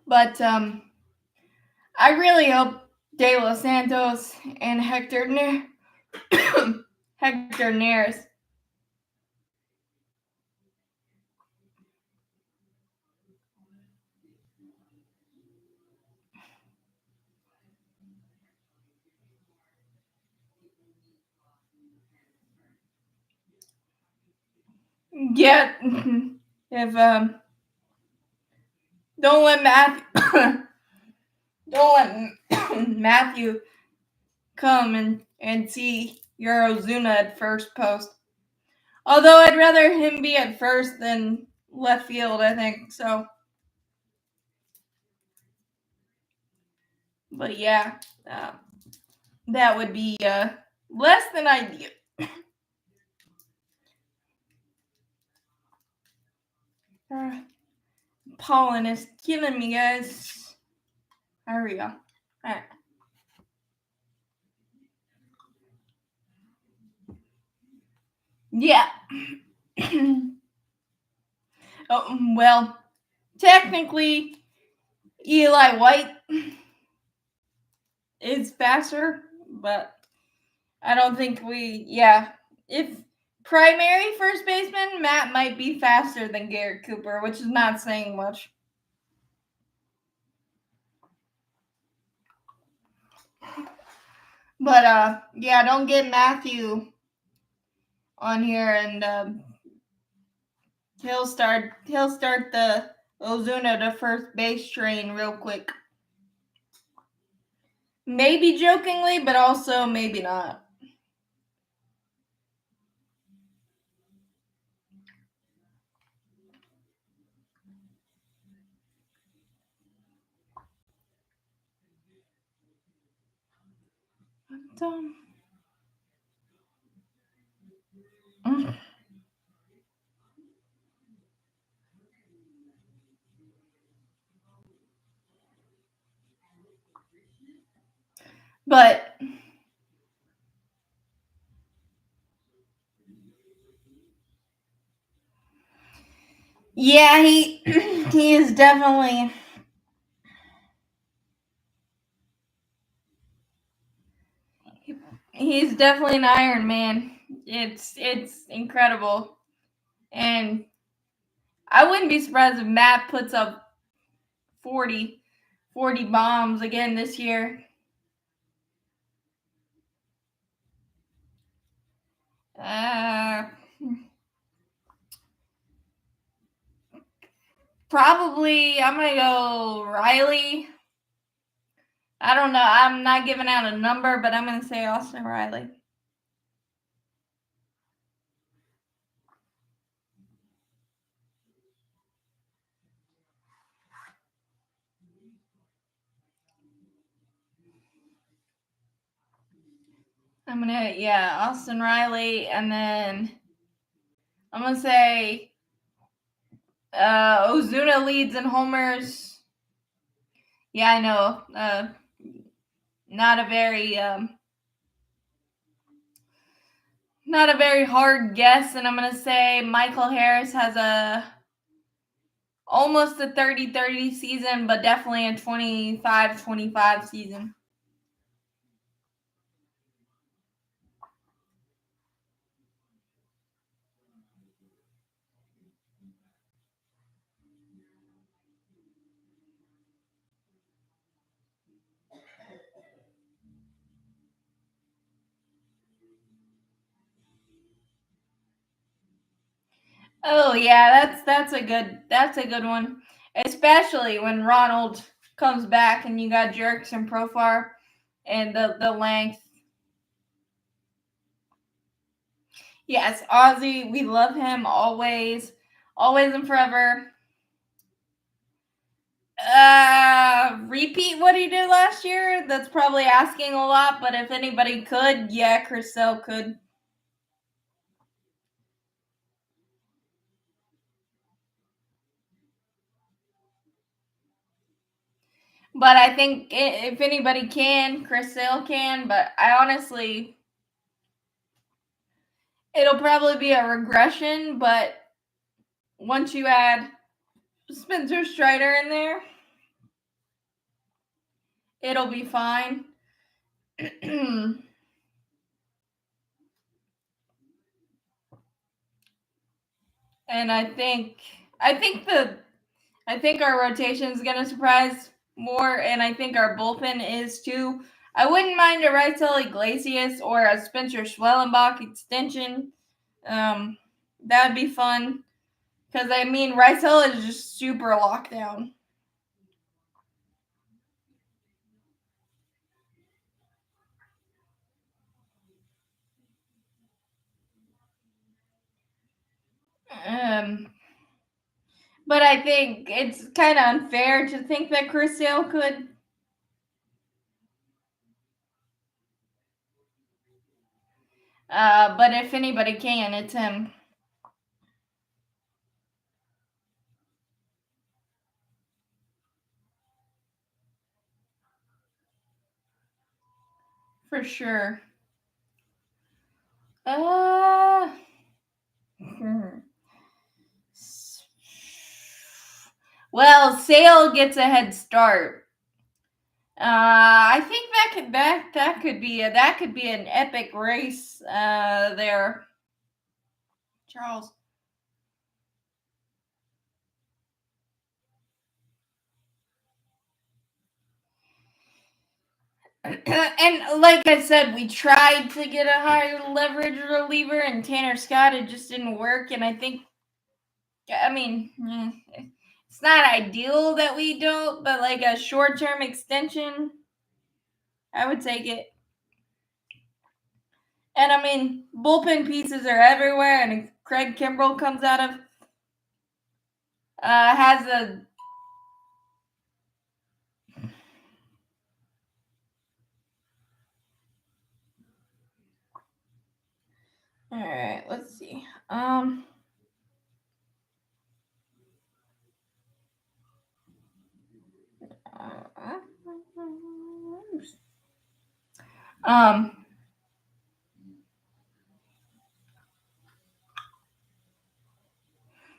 Speaker 1: But I really hope De Los Santos and Hector Neris get if don't let Matthew come and see your Ozuna at first post. Although I'd rather him be at first than left field, I think. So, but yeah, that would be less than ideal. Pollen is killing me, guys. There we go. All right. Yeah. Oh, well, technically, Eli White is faster, but I don't think if primary first baseman, Matt might be faster than Garrett Cooper, which is not saying much. But yeah, don't get Matthew on here, and he'll start the Ozuna to first base train real quick. Maybe jokingly, but also maybe not. So, mm. But yeah, he he is definitely he's definitely an Iron Man. It's incredible, and I wouldn't be surprised if Matt puts up 40, 40 bombs again this year. Uh, Probably I'm gonna go Riley. I don't know. I'm not giving out a number, but I'm gonna say Austin Riley. Austin Riley, and then I'm gonna say Ozuna leads in homers. Yeah, I know. Not a very not a very hard guess, and I'm gonna say Michael Harris has a almost a 30-30 season, but definitely a 25-25 season. Oh yeah, that's a good one, especially when Ronald comes back and you got Jerks and Profar and the length. Yes, Ozzy, we love him always, always and forever. Repeat what he did last year. That's probably asking a lot, but if anybody could, yeah, Chris Sale could. But I think if anybody can, Chris Sale can. But I honestly, it'll probably be a regression. But once you add Spencer Strider in there, it'll be fine. And I think our rotation is going to surprise more, and I think our bullpen is too. I wouldn't mind a Raisel Iglesias or a Spencer Schwellenbach extension. That'd be fun because I mean Raisel is just super locked down. Um, but I think it's kind of unfair to think that Chris Sale could. But if anybody can, it's him. For sure. Uh, well, Sale gets a head start. I think that could be an epic race. There, Charles. And like I said, we tried to get a higher leverage reliever, and Tanner Scott. It just didn't work. And I think, I mean, it's not ideal that we don't, but like a short term extension, I would take it. And I mean, bullpen pieces are everywhere, and if Craig Kimbrell comes out of has a All right, let's see.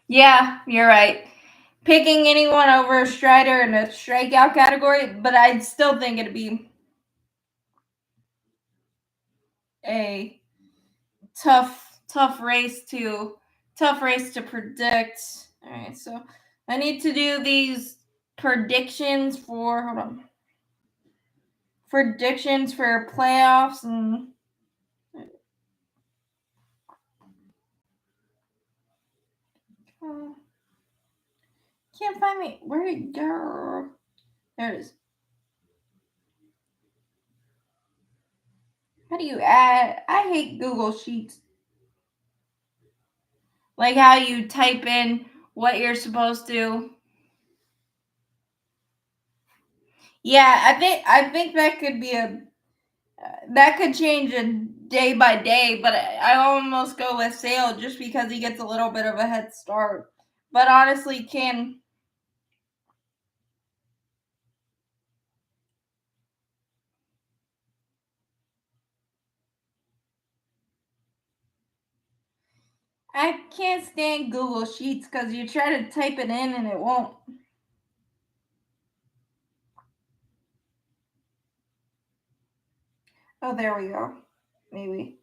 Speaker 1: Yeah, you're right. Picking anyone over Strider in a strikeout category, but I'd still think it'd be a tough race to predict. All right, so I need to do these predictions for playoffs and can't find me. Where did it go? There it is. How do you add? I hate Google Sheets. Like how you type in what you're supposed to. Yeah, I think that could be that could change a day by day, but I almost go with Sale just because he gets a little bit of a head start. But honestly, I can't stand Google Sheets because you try to type it in and it won't. Oh, there we go. Maybe.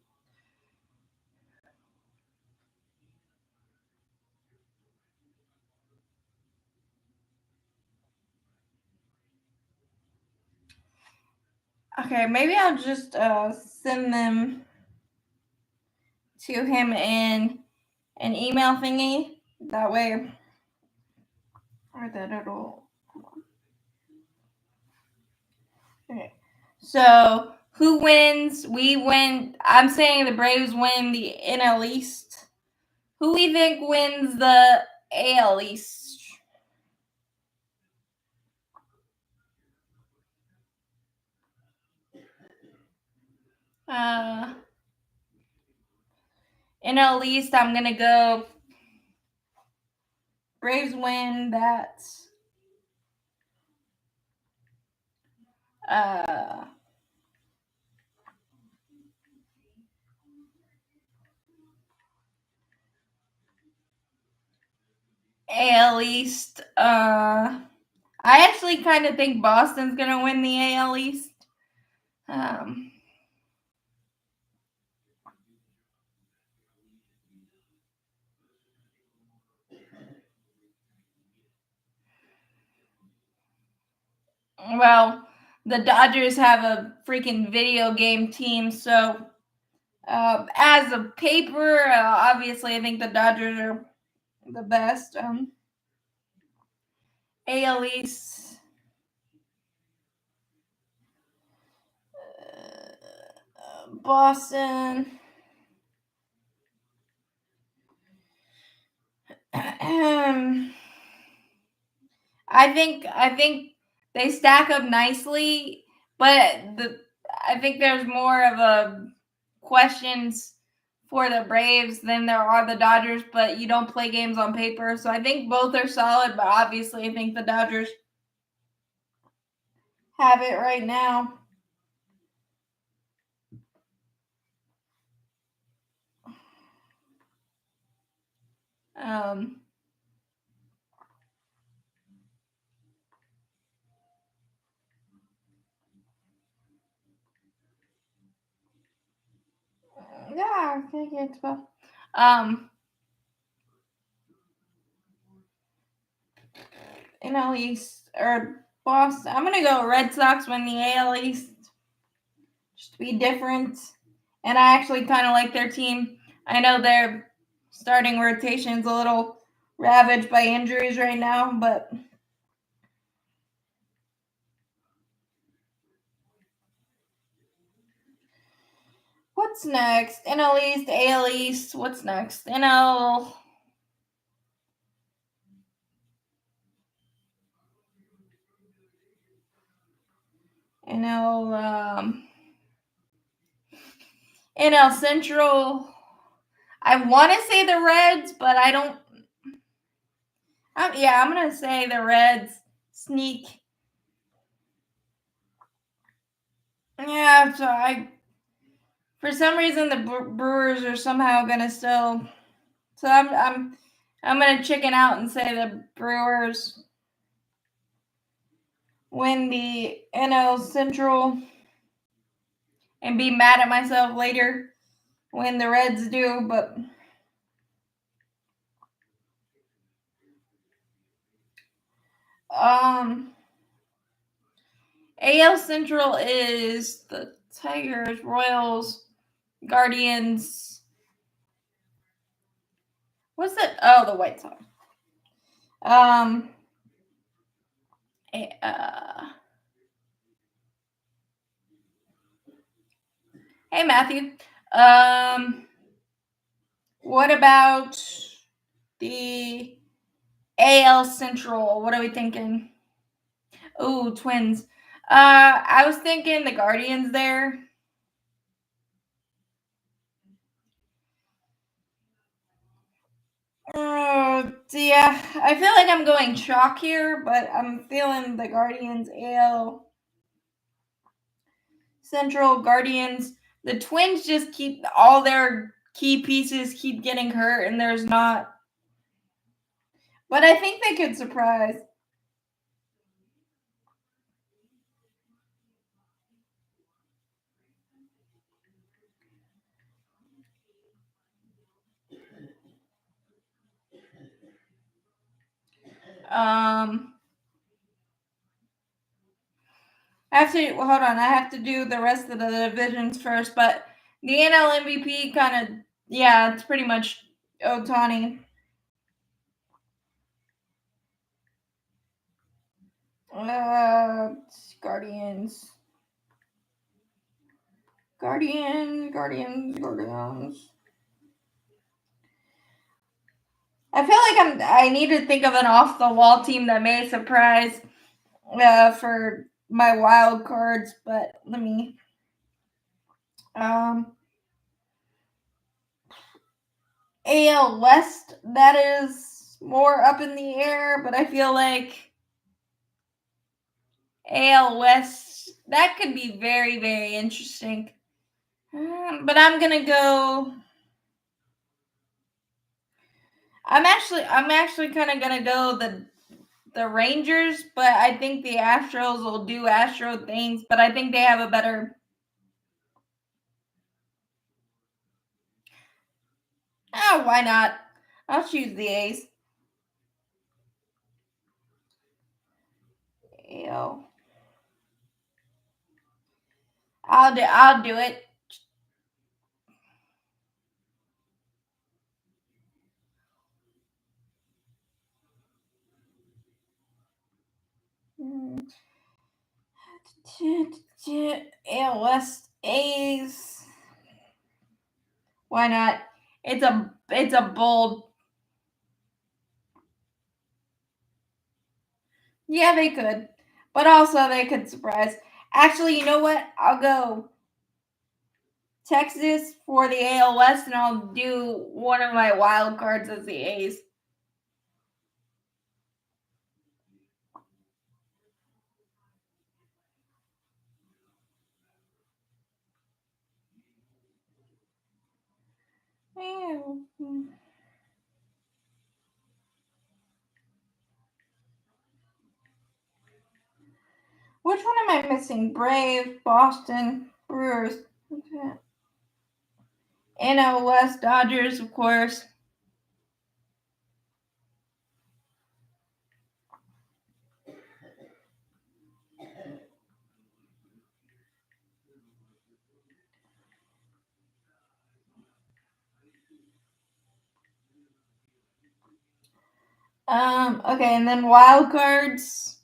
Speaker 1: Okay, maybe I'll just send them to him in an email thingy. That way, or that it'll. Okay. So who wins? We win. I'm saying the Braves win the NL East. Who we think wins the AL East? Uh, NL East. I'm gonna go. Braves win that. Uh, AL East. I actually kind of think Boston's gonna win the AL East. Um, well, the Dodgers have a freaking video game team, so as a paper, obviously, I think the Dodgers are the best. AL East. Boston. I think they stack up nicely, but I think there's more of a questions for the Braves than there are the Dodgers, but you don't play games on paper. So I think both are solid, but obviously I think the Dodgers have it right now. Um, yeah, I think it's well. NL East or Boston. I'm gonna go Red Sox win the AL East. Just to be different. And I actually kind of like their team. I know their starting rotation's a little ravaged by injuries right now, but what's next? NL East, AL East. What's next? NL NL Central. I want to say the Reds, but I don't. Yeah, I'm gonna say the Reds sneak. Yeah, so for some reason the Brewers are somehow gonna still. So I'm gonna chicken out and say the Brewers win the NL Central and be mad at myself later when the Reds do, but AL Central is the Tigers, Royals, Guardians. What's that? Oh, the White Sox. Hey Matthew. What about the AL Central? What are we thinking? Oh, Twins. I was thinking the Guardians there. Oh, yeah. I feel like I'm going chalk here, but I'm feeling the Guardians AL Central Guardians. The Twins just keep all their key pieces keep getting hurt, and there's not. But I think they could surprise. I have to hold on. I have to do the rest of the divisions first, but the NL MVP kind of it's pretty much Otani. Guardians. Guardians. I feel like I need to think of an off the wall team that may surprise for my wild cards, but let me AL West, that is more up in the air, but I feel like AL West, that could be very, very interesting. But I'm gonna go. I'm actually kind of gonna go the Rangers, but I think the Astros will do Astro things. But I think they have a better. Oh, why not? I'll choose the A's. AL. I'll do it. AL West A's. Why not? It's a bold. Yeah, they could, but also they could surprise. Actually, you know what? I'll go Texas for the AL West, and I'll do one of my wild cards as the A's. Which one am I missing? Brave, Boston, Brewers. Okay. NL West, Dodgers, of course. Okay, and then wild cards.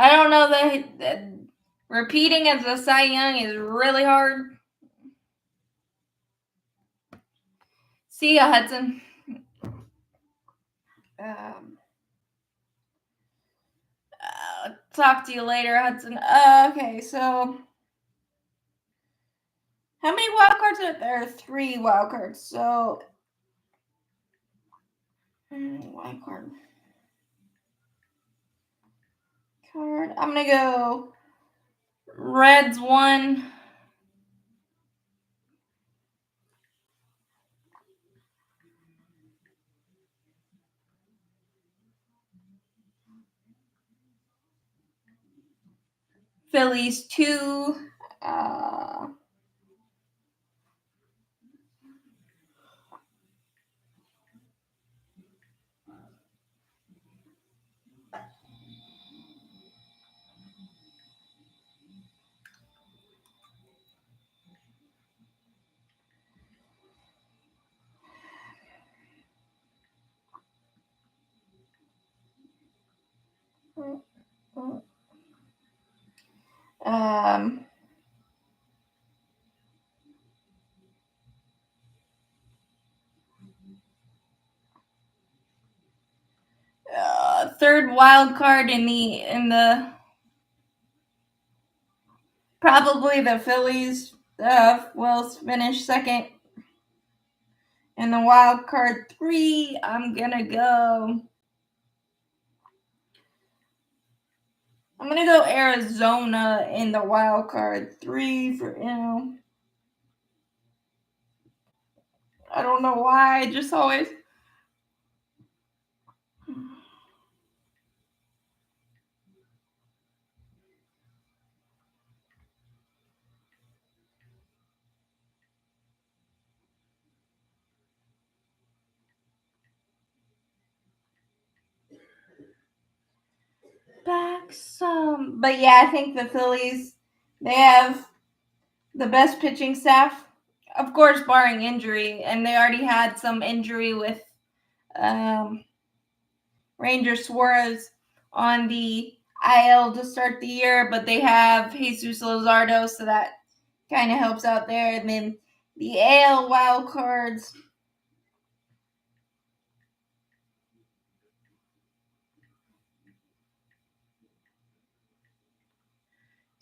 Speaker 1: I don't know that repeating as a Cy Young is really hard. See ya, Hudson. Um, Talk to you later, Hudson. Okay, so how many wild cards are there? There are 3 wild cards. So wild card. I'm gonna go Reds 1. Phillies 2. Uh, um, third wild card in the probably the Phillies will finish second. In the wild card 3, I'm gonna go Arizona in the wild card 3 for I don't know why, I just always back some. But yeah, I think the Phillies, they have the best pitching staff, of course, barring injury, and they already had some injury with Ranger Suarez on the IL to start the year, but they have Jesus Luzardo, so that kind of helps out there. And then the AL wild cards.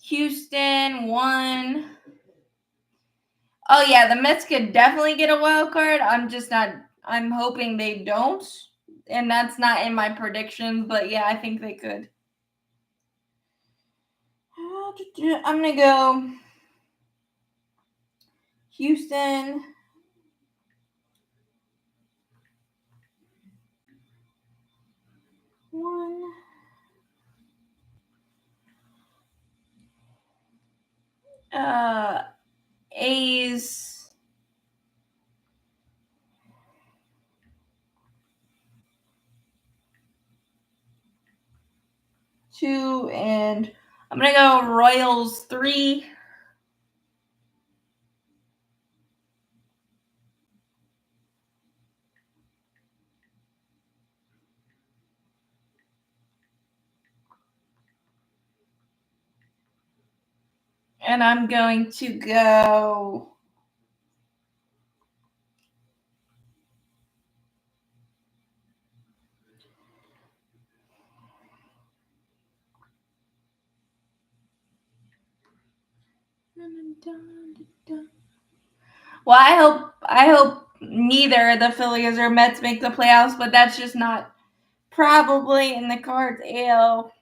Speaker 1: Houston 1. Oh yeah, the Mets could definitely get a wild card. I'm hoping they don't. And that's not in my predictions, but yeah, I think they could. I'm gonna go Houston. One. A's 2, and I'm gonna go Royals 3. And I'm going to go well, I hope neither the Phillies or Mets make the playoffs, but that's just not probably in the cards. AL.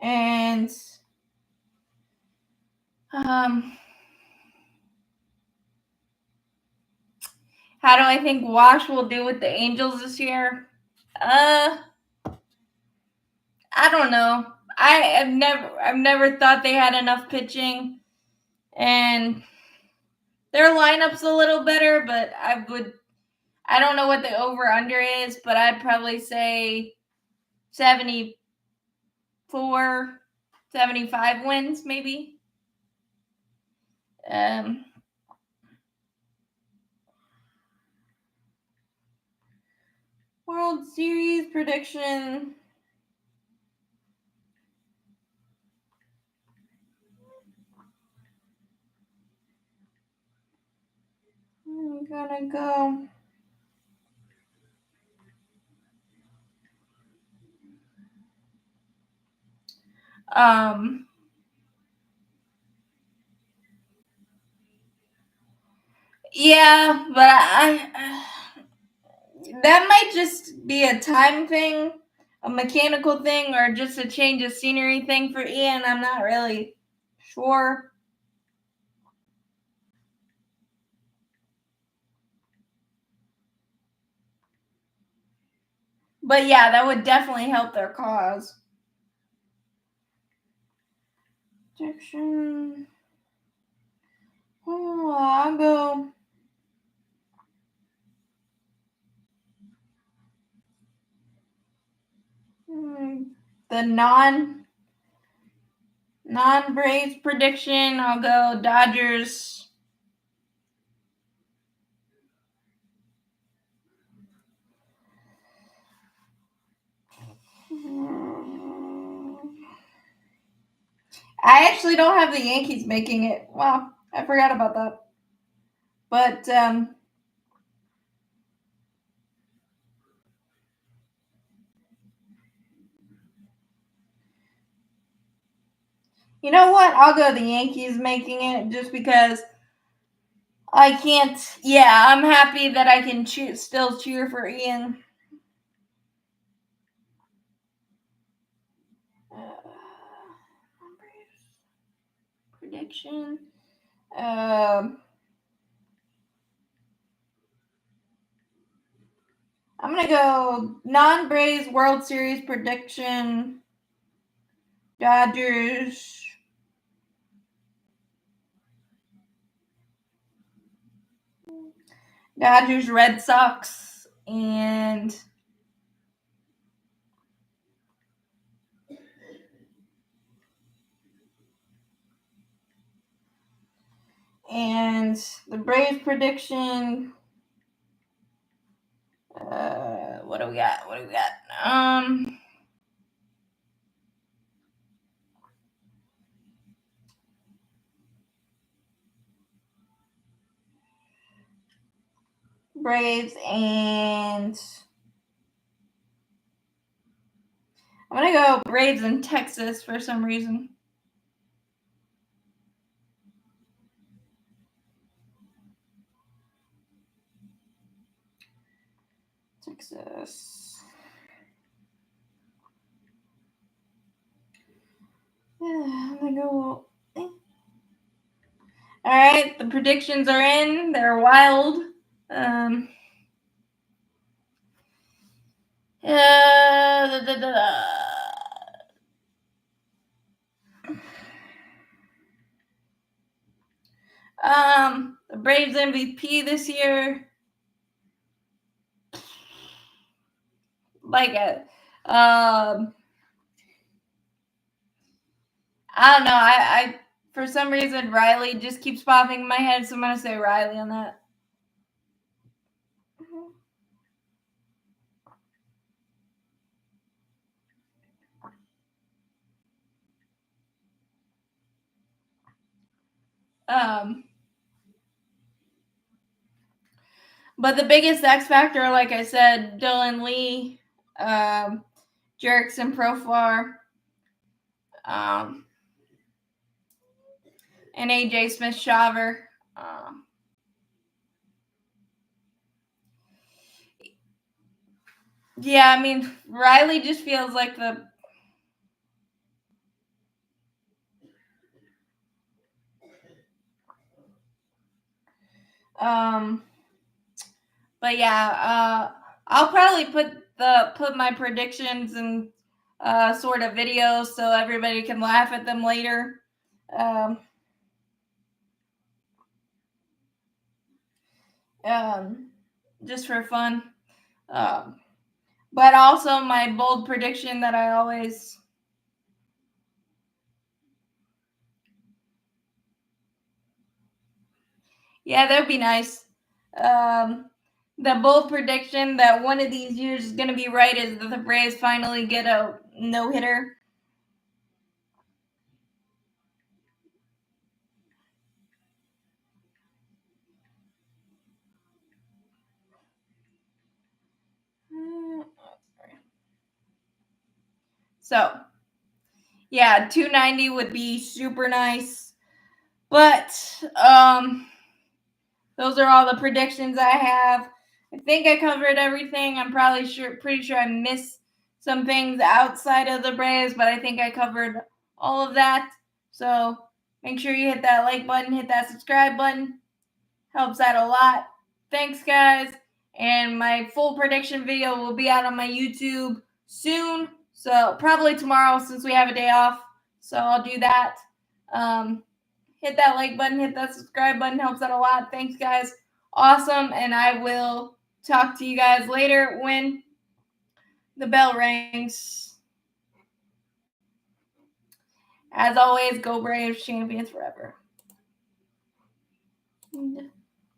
Speaker 1: And how do I think Wash will do with the Angels this year? I don't know. I've never thought they had enough pitching, and their lineup's a little better, but I don't know what the over under is, but I'd probably say 74, 75 wins maybe. World Series prediction. I'm gonna go. Yeah, but that might just be a time thing, a mechanical thing, or just a change of scenery thing for Ian. I'm not really sure. But yeah, that would definitely help their cause. Protection. Oh, I'll go. The non Braves prediction. I'll go Dodgers. I actually don't have the Yankees making it. Wow, I forgot about that. But you know what? I'll go the Yankees making it just because I can't. Yeah, I'm happy that I can still cheer for Ian. Prediction. I'm gonna go non-Braves World Series prediction. Dodgers. Dodgers, Red Sox, and the Braves prediction. What do we got? What do we got? Braves and I'm gonna go Braves in Texas for some reason. Texas. I'm gonna go. All right, the predictions are in. They're wild. Um, the Braves MVP this year. Like a, I don't know. I for some reason Riley just keeps popping in my head, so I'm gonna say Riley on that. Um, but the biggest X factor, like I said, Dylan Lee, Jerickson Profar, and AJ Smith Shaver. Yeah, I mean Riley just feels like the but yeah, I'll probably put my predictions in sort of videos so everybody can laugh at them later. Um, just for fun. But also my bold prediction that I always. Yeah, that'd be nice. The bold prediction that one of these years is going to be right is that the Braves finally get a no hitter. So, yeah, 290 would be super nice. But those are all the predictions I have. I think I covered everything. I'm pretty sure I missed some things outside of the Braves, but I think I covered all of that. So make sure you hit that like button, hit that subscribe button. Helps out a lot. Thanks, guys. And my full prediction video will be out on my YouTube soon. So probably tomorrow since we have a day off. So I'll do that. Hit that like button, hit that subscribe button. Helps out a lot. Thanks, guys. Awesome. And I will talk to you guys later when the bell rings. As always, go Braves, champions forever.